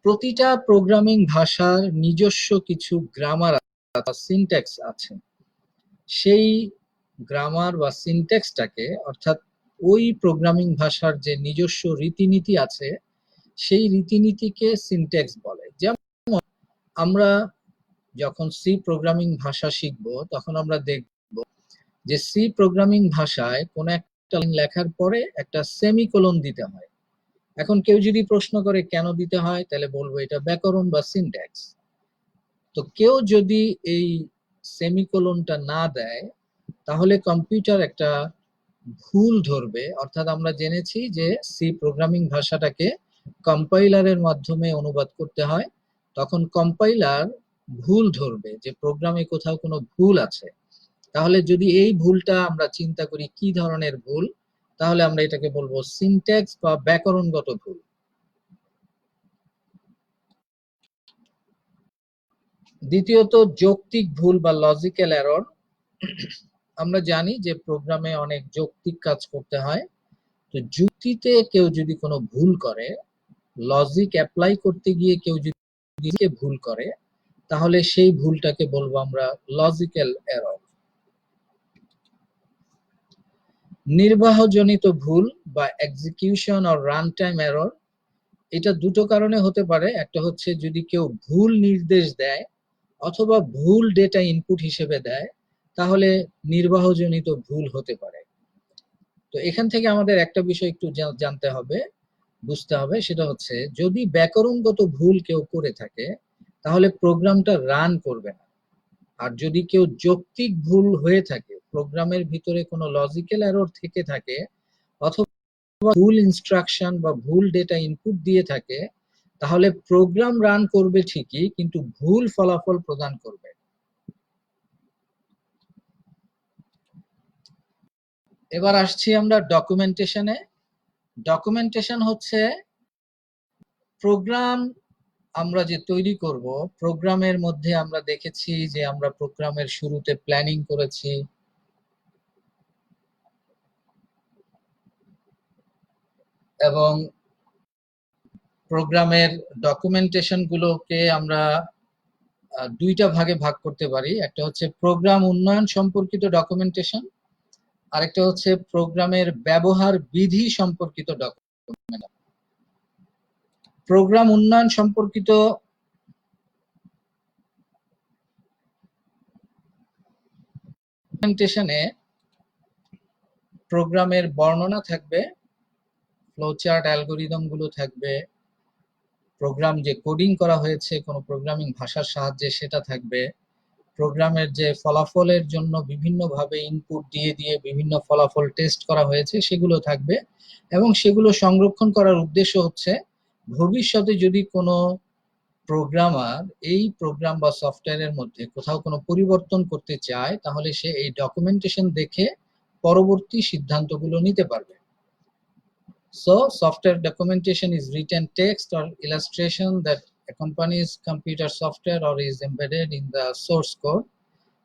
প্রতিটা প্রোগ্রামিং ভাষার নিজস্ব কিছু গ্রামার বা সিনট্যাক্স আছে। সেই গ্রামার বা সিনট্যাক্সটাকে, অর্থাৎ ওই প্রোগ্রামিং ভাষার যে নিজস্ব রীতিনীতি আছে, সেই রীতিনীতিকে সিনট্যাক্স বলে। যেমন আমরা যখন সি প্রোগ্রামিং ভাষা শিখব, তখন আমরা দেখব যে সি প্রোগ্রামিং ভাষায় কোন একটা লাইন লেখার পরে একটা সেমিকোলন দিতে হয়। এখন কেউ যদি প্রশ্ন করে কেন দিতে হয়, তাহলে বলবো এটা ব্যাকরণ বা সিনট্যাক্স। তো কেউ যদি এই সেমিকোলনটা না দেয়, তাহলে কম্পিউটার একটা ভুল ধরবে। অর্থাৎ আমরা জেনেছি যে সি প্রোগ্রামিং ভাষাটাকে কম্পাইলারের মাধ্যমে অনুবাদ করতে হয়। তখন কম্পাইলার ভুল ধরবে যে প্রোগ্রামে কোথাও কোনো ভুল আছে। তাহলে যদি এই ভুলটা আমরা চিন্তা করি কি ধরনের ভুল, তাহলে আমরা এটাকে বলবো সিনট্যাক্স বা ব্যাকরণগত ভুল। দ্বিতীয়ত যৌক্তিক ভুল বা লজিক্যাল এরর। আমরা জানি যে প্রোগ্রামে অনেক যৌক্তিক কাজ করতে হয়। তো যুক্তিতে কেউ যদি কোনো ভুল করে, লজিক অ্যাপ্লাই করতে গিয়ে কেউ যদি ভুল করে, তাহলে সেই ভুলটাকে বলবো আমরা লজিক্যাল এরর। নির্বাহজনিত ভুল বা execution or run time error. এটা দুটো কারণে হতে পারে। একটা হচ্ছে যদি কেউ ভুল নির্দেশ দেয় অথবা ভুল ডেটা ইনপুট হিসেবে দেয়, তাহলে নির্বাহজনিত ভুল হতে পারে। তো এখান থেকে আমাদের একটা বিষয় একটু জানতে হবে, বুঝতে হবে, সেটা হচ্ছে যদি ব্যাকরণগত ভুল কেউ করে থাকে, তাহলে প্রোগ্রামটা রান করবে না। আর যদি কেউ যৌক্তিক ভুল হয়ে থাকে, প্রোগ্রামের ভিতরে কোনো লজিক্যাল এরর থেকে থাকে, অথবা ভুল ইনস্ট্রাকশন বা ভুল ডেটা ইনপুট দিয়ে থাকে, তাহলে প্রোগ্রাম রান করবে ঠিকই, কিন্তু ভুল ফলাফল প্রদান করবে। এবার আসছি আমরা ডকুমেন্টেশনে। ডকুমেন্টেশন হচ্ছে প্রোগ্রাম আমরা যে তৈরি করব, প্রোগ্রামের মধ্যে আমরা দেখেছি যে আমরা প্রোগ্রামের শুরুতে প্ল্যানিং করেছি, এবং প্রোগ্রামের ডকুমেন্টেশন গুলোকে আমরা দুইটা ভাগে ভাগ করতে পারি। একটা হচ্ছে প্রোগ্রাম উন্নয়ন সম্পর্কিত ডকুমেন্টেশন, আরেকটা হচ্ছে প্রোগ্রামের ব্যবহার বিধি সম্পর্কিত ডকুমেন্টেশন। প্রোগ্রাম উন্নয়ন সম্পর্কিত ডকুমেন্টেশনে প্রোগ্রামের বর্ণনা থাকবে, ফ্লোচার্ট, অ্যালগরিদম গুলো থাকবে, প্রোগ্রাম যে কোডিং করা হয়েছে কোনো প্রোগ্রামিং ভাষার সাহায্যে সেটা থাকবে, প্রোগ্রামের যে ফলাফলের জন্য বিভিন্নভাবে ইনপুট দিয়ে দিয়ে বিভিন্ন ফলাফল টেস্ট করা হয়েছে সেগুলো থাকবে। এবং সেগুলো সংরক্ষণ করার উদ্দেশ্য হচ্ছে ভবিষ্যতে যদি কোনো প্রোগ্রামার এই প্রোগ্রাম বা সফটওয়্যারের মধ্যে কোথাও কোনো পরিবর্তন করতে চায়, তাহলে সে এই ডকুমেন্টেশন দেখে পরবর্তী সিদ্ধান্তগুলো নিতে পারবে। So, software documentation is written text or illustration that accompanies computer software or is embedded in the source code.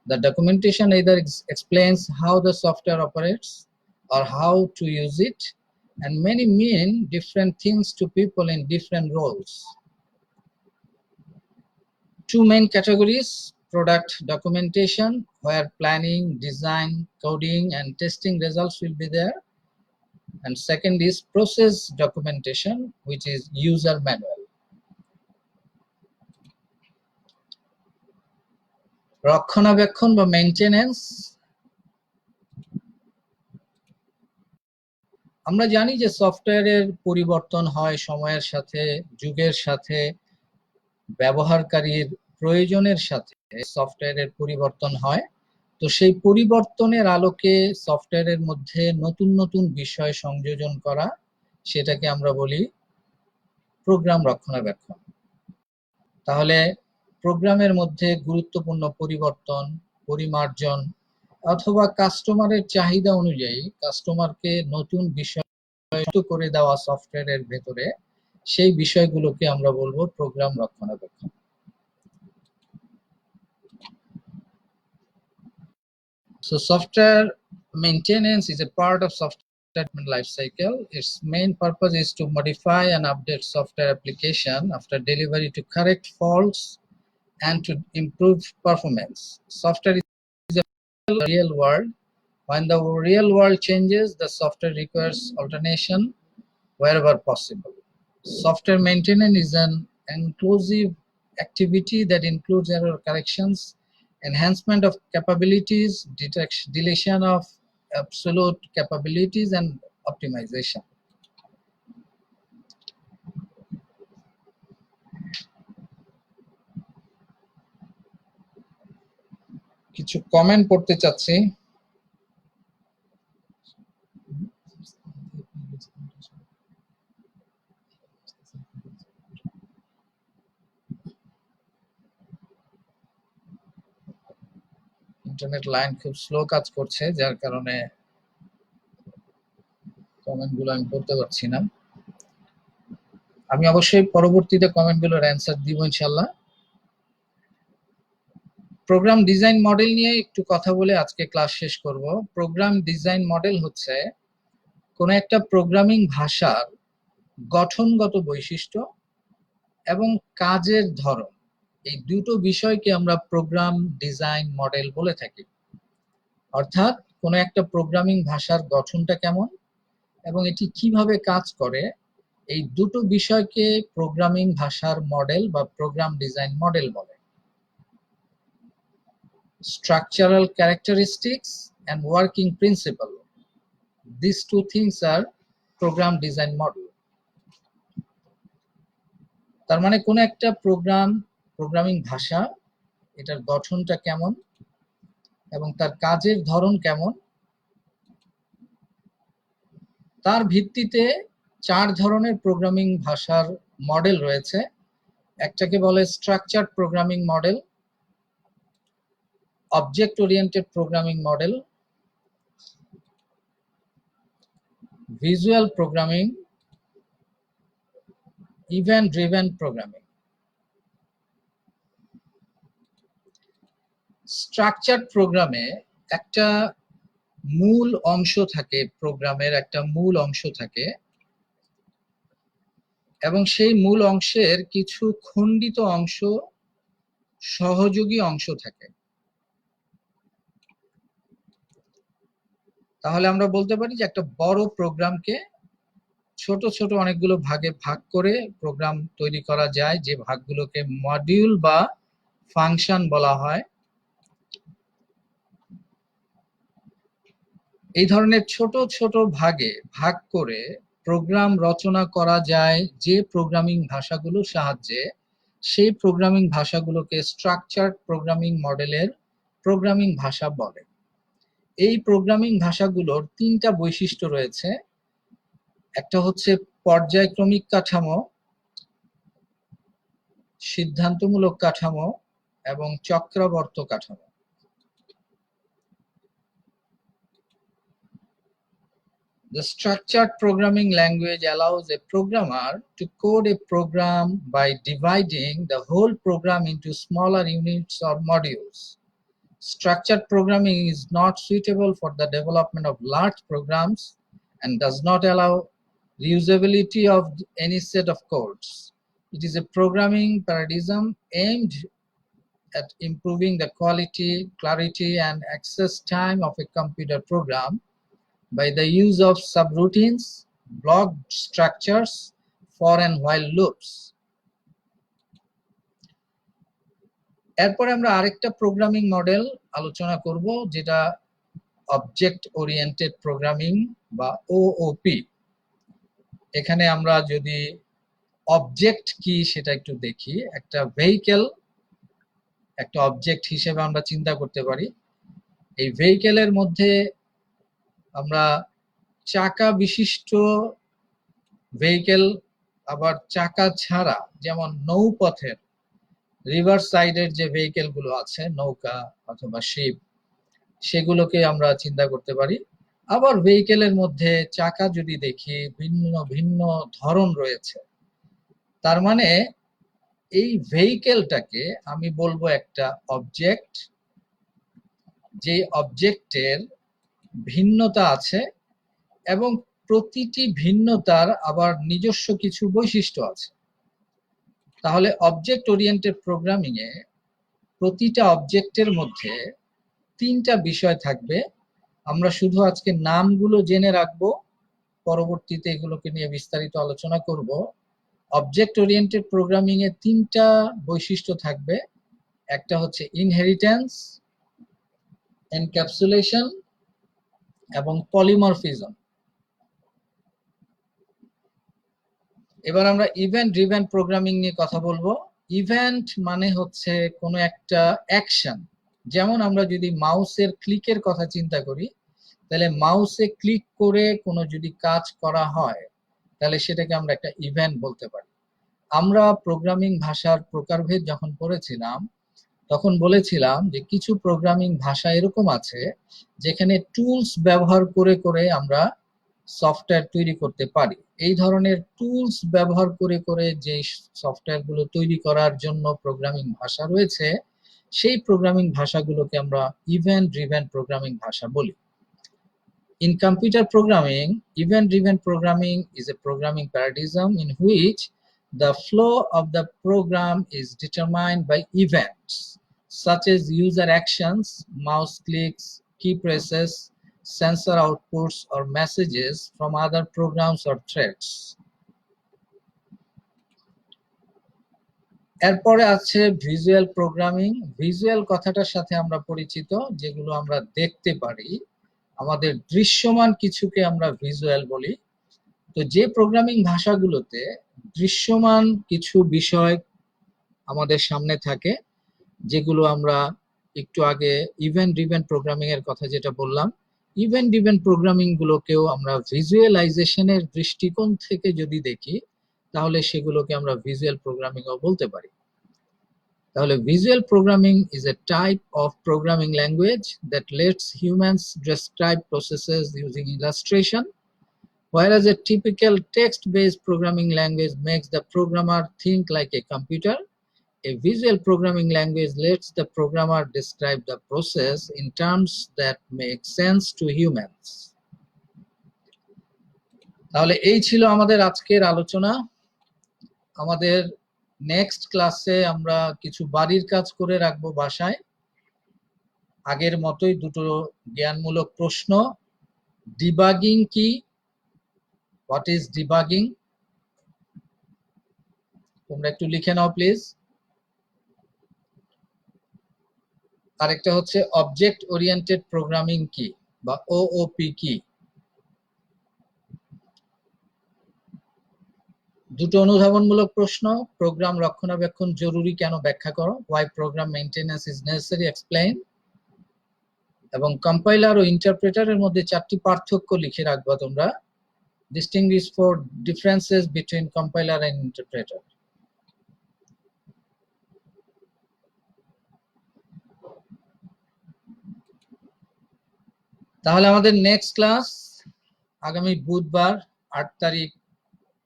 The documentation either explains how the software operates or how to use it, and many mean different things to people in different roles. Two main categories: product documentation, where planning, design, coding, and testing results will be there. And second is process documentation, which is user manual. রক্ষণাবেক্ষণ বা মেইনটেনেন্স, আমরা জানি যে সফটওয়্যারের পরিবর্তন হয় সময়ের সাথে, যুগের সাথে, ব্যবহারকারীর প্রয়োজনের সাথে সফটওয়্যারের পরিবর্তন হয়। তো সেই পরিবর্তনের আলোকে সফটওয়্যারের মধ্যে নতুন নতুন বিষয় সংযোজন করা, সেটাকে আমরা বলি প্রোগ্রাম রক্ষণাবেক্ষণ। তাহলে প্রোগ্রামের মধ্যে গুরুত্বপূর্ণ পরিবর্তন, পরিমার্জন অথবা কাস্টমারের চাহিদা অনুযায়ী কাস্টমারকে নতুন বিষয় করে দেওয়া সফটওয়্যারের ভেতরে, সেই বিষয়গুলোকে আমরা বলবো প্রোগ্রাম রক্ষণাবেক্ষণ। So software maintenance is a part of software development life cycle. Its main purpose is to modify and update software application after delivery to correct faults and to improve performance. Software is a real world. When the real world changes, the software requires alternation wherever possible. Software maintenance is an inclusive activity that includes error corrections, enhancement of capabilities, deletion of absolute capabilities, and optimization. কিছু কমেন্ট পড়তে চাচ্ছি। ইন্টারনেট লাইন খুব স্লো কাজ করছে, যার কারণে কমেন্টগুলো আমি পড়তে পারছি না। আমি অবশ্যই পরবর্তীতে কমেন্টগুলোর অ্যান্সার দিব ইনশাআল্লাহ। প্রোগ্রাম ডিজাইন মডেল নিয়ে একটু কথা বলে আজকে ক্লাস শেষ করব। প্রোগ্রাম ডিজাইন মডেল হচ্ছে কোন একটা প্রোগ্রামিং ভাষার গঠনগত বৈশিষ্ট্য এবং কাজের ধরন, এই দুটো বিষয়কে আমরা প্রোগ্রাম ডিজাইন মডেল বলে থাকি। অর্থাৎ কোন একটা প্রোগ্রামিং ভাষার গঠনটা কেমন এবং এটি কিভাবে কাজ করে, এই দুটো বিষয়কে প্রোগ্রামিং ভাষার মডেল বা প্রোগ্রাম ডিজাইন মডেল বলে। Structural characteristics and working principle, these two things are program design model. তার মানে কোন একটা প্রোগ্রামিং ভাষা, এটার গঠনটা কেমন এবং তার কাজের ধরন কেমন, তার ভিত্তিতে চার ধরনের প্রোগ্রামিং ভাষার মডেল রয়েছে। একটাকে বলে structured programming model, object oriented programming model, visual programming, event driven programming. Structured প্রোগ্রামে একটা মূল অংশ থাকে, প্রোগ্রামের একটা মূল অংশ থাকে এবং সেই মূল অংশের কিছু খণ্ডিত অংশ, সহযোগী অংশ থাকে। তাহলে আমরা বলতে পারি যে একটা বড় প্রোগ্রামকে ছোট ছোট অনেকগুলো ভাগে ভাগ করে প্রোগ্রাম তৈরি করা যায়, যে ভাগগুলোকে মডিউল বা ফাংশন বলা হয়। এই ধরনের ছোট ছোট ভাগে ভাগ করে প্রোগ্রাম রচনা করা যায় যে প্রোগ্রামিং ভাষাগুলোর সাহায্যে, সেই প্রোগ্রামিং ভাষাগুলোকে স্ট্রাকচার্ড প্রোগ্রামিং মডেলের প্রোগ্রামিং ভাষা বলে। এই প্রোগ্রামিং ভাষাগুলোর তিনটা বৈশিষ্ট্য রয়েছে। একটা হচ্ছে পর্যায়ক্রমিক কাঠামো, সিদ্ধান্তমূলক কাঠামো এবং চক্রাবর্ত কাঠামো। The structured programming language allows a programmer to code a program by dividing the whole program into smaller units or modules. Structured programming is not suitable for the development of large programs and does not allow reusability of any set of codes. It is a programming paradigm aimed at improving the quality, clarity, and access time of a computer program by the use of subroutines, block structures, for and while loops. এরপর আমরা আরেকটা প্রোগ্রামিং মডেল আলোচনা করব, যেটা অবজেক্ট ওরিয়েন্টেড প্রোগ্রামিং বা ওওপি। এখানে আমরা যদি অবজেক্ট কি সেটা একটু দেখি, একটা ভেহিকেল একটা অবজেক্ট হিসেবে আমরা চিন্তা করতে পারি। এই ভেহিকেলের মধ্যে আমরা চাকা বিশিষ্ট ভেহিকেল, আবার চাকা ছাড়া, যেমন নৌপথের রিভার সাইডের যে ভেহিকেল গুলো আছে, নৌকা অথবা শিপ, সেগুলোকে আমরা চিন্তা করতে পারি। আবার ভেহিকেলের মধ্যে চাকা যদি দেখি, ভিন্ন ভিন্ন ধরন রয়েছে। তার মানে এই ভেহিকেলটাকে আমি বলবো একটা অবজেক্ট, যে অবজেক্টের ভিন্নতা আছে এবং প্রতিটি ভিন্নতার আবার নিজস্ব কিছু বৈশিষ্ট্য আছে। তাহলে অবজেক্ট ওরিয়েন্টেড প্রোগ্রামিং এ প্রতিটা অবজেক্টের মধ্যে তিনটা বিষয় থাকবে। আমরা শুধু আজকে নামগুলো জেনে রাখবো, পরবর্তীতে এগুলোকে নিয়ে বিস্তারিত আলোচনা করব। অবজেক্ট ওরিয়েন্টেড প্রোগ্রামিং এ তিনটা বৈশিষ্ট্য থাকবে। একটা হচ্ছে ইনহেরিটেন্স, এনক্যাপসুলেশন এবং পলিমরফিজম। এবার আমরা ইভেন্ট ড্রিভেন প্রোগ্রামিং নিয়ে কথা বলবো। ইভেন্ট মানে হচ্ছে কোনো একটা অ্যাকশন। যেমন আমরা যদি মাউসের ক্লিকের কথা চিন্তা করি, তাহলে মাউসে ক্লিক করে কোনো যদি কাজ করা হয়, তাহলে সেটাকে আমরা একটা ইভেন্ট বলতে পারি। আমরা প্রোগ্রামিং ভাষার প্রকারভেদ যখন পড়েছিলাম, তখন বলেছিলাম যে কিছু প্রোগ্রামিং ভাষা এরকম আছে যেখানে টুলস ব্যবহার করে করে আমরা সফটওয়্যার তৈরি করতে পারি। এই ধরনের টুলস ব্যবহার করে করে যে সফটওয়্যার গুলো তৈরি করার জন্য প্রোগ্রামিং ভাষা রয়েছে, সেই প্রোগ্রামিং ভাষাগুলোকে আমরা ইভেন্ট ড্রিভেন প্রোগ্রামিং ভাষা বলি। In computer programming, event-driven programming is a programming paradigm in which the flow of the program is determined by events such as user actions, mouse clicks, key presses, sensor outputs, or messages from other programs or threads. এরপরে আছে ভিজুয়াল প্রোগ্রামিং। ভিজুয়াল কথাটার সাথে আমরা পরিচিত, যেগুলো আমরা দেখতে পারি, আমাদের দৃশ্যমান কিছুকে আমরা ভিজুয়াল বলি। তো যে প্রোগ্রামিং ভাষাগুলোতে দৃশ্যমান কিছু বিষয় আমাদের সামনে থাকে, যেগুলো আমরা একটু আগে ইভেন্ট ড্রিভেন প্রোগ্রামিং এর কথা যেটা বললাম, ইভেন্ট ড্রিভেন প্রোগ্রামিং গুলোকেও আমরা ভিজুয়ালাইজেশনের দৃষ্টিকোণ থেকে যদি দেখি, তাহলে সেগুলোকে আমরা ভিজুয়াল প্রোগ্রামিংও বলতে পারি। তাহলে visual programming is a type of programming language that lets humans describe processes using illustration, whereas a typical text-based programming language makes the programmer think like a computer. A visual programming language lets the programmer describe the process in terms that make sense to humans. তাহলে এই ছিল আমাদের আজকের আলোচনা। আমাদের নেক্সট ক্লাসে আমরা কিছু বাড়ির কাজ করে রাখবো বাসায়। আগের মতোই দুটো জ্ঞানমূলক প্রশ্ন। ডিবাগিং কি? What is debugging? তোমরা একটু লিখে নাও প্লিজ। আরেকটা হচ্ছে অবজেক্ট ওরিয়েন্টেড প্রোগ্রামিং কি বা ওওপি কি? দুটো অনুধাবনমূলক প্রশ্ন। প্রোগ্রাম রক্ষণাবেক্ষণ জরুরি কেন ব্যাখ্যা করো। Why program maintenance is necessary, explain. এবং কম্পাইলার ও ইন্টারপ্রেটারের মধ্যে চারটি পার্থক্য লিখে রাখবা তোমরা। Distinguish for differences between compiler and interpreter. তাহলে আমাদের নেক্সট ক্লাস আগামী বুধবার ৮ তারিখ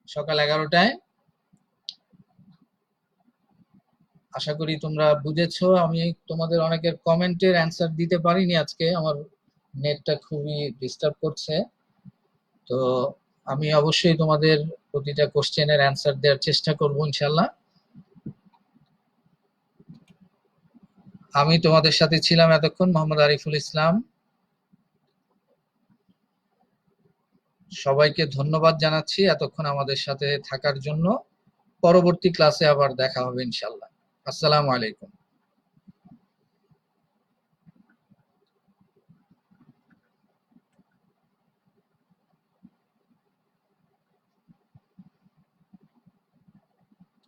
সকাল 11টায়। আশা করি তোমরা বুঝেছো। আমি তোমাদের অনেকের কমেন্টের অ্যান্সার দিতে পারিনি আজকে, আমার নেটটা খুবই ডিস্টার্ব করছে। তো আমি অবশ্যই তোমাদের প্রতিটা কোশ্চেনের অ্যান্সার দেওয়ার চেষ্টা করব ইনশাল্লাহ। আমি তোমাদের সাথে ছিলাম এতক্ষণ মোহাম্মদ আরিফুল ইসলাম। সবাইকে ধন্যবাদ জানাচ্ছি এতক্ষণ আমাদের সাথে থাকার জন্য। পরবর্তী ক্লাসে আবার দেখা হবে ইনশাল্লাহ। আসসালামু আলাইকুম।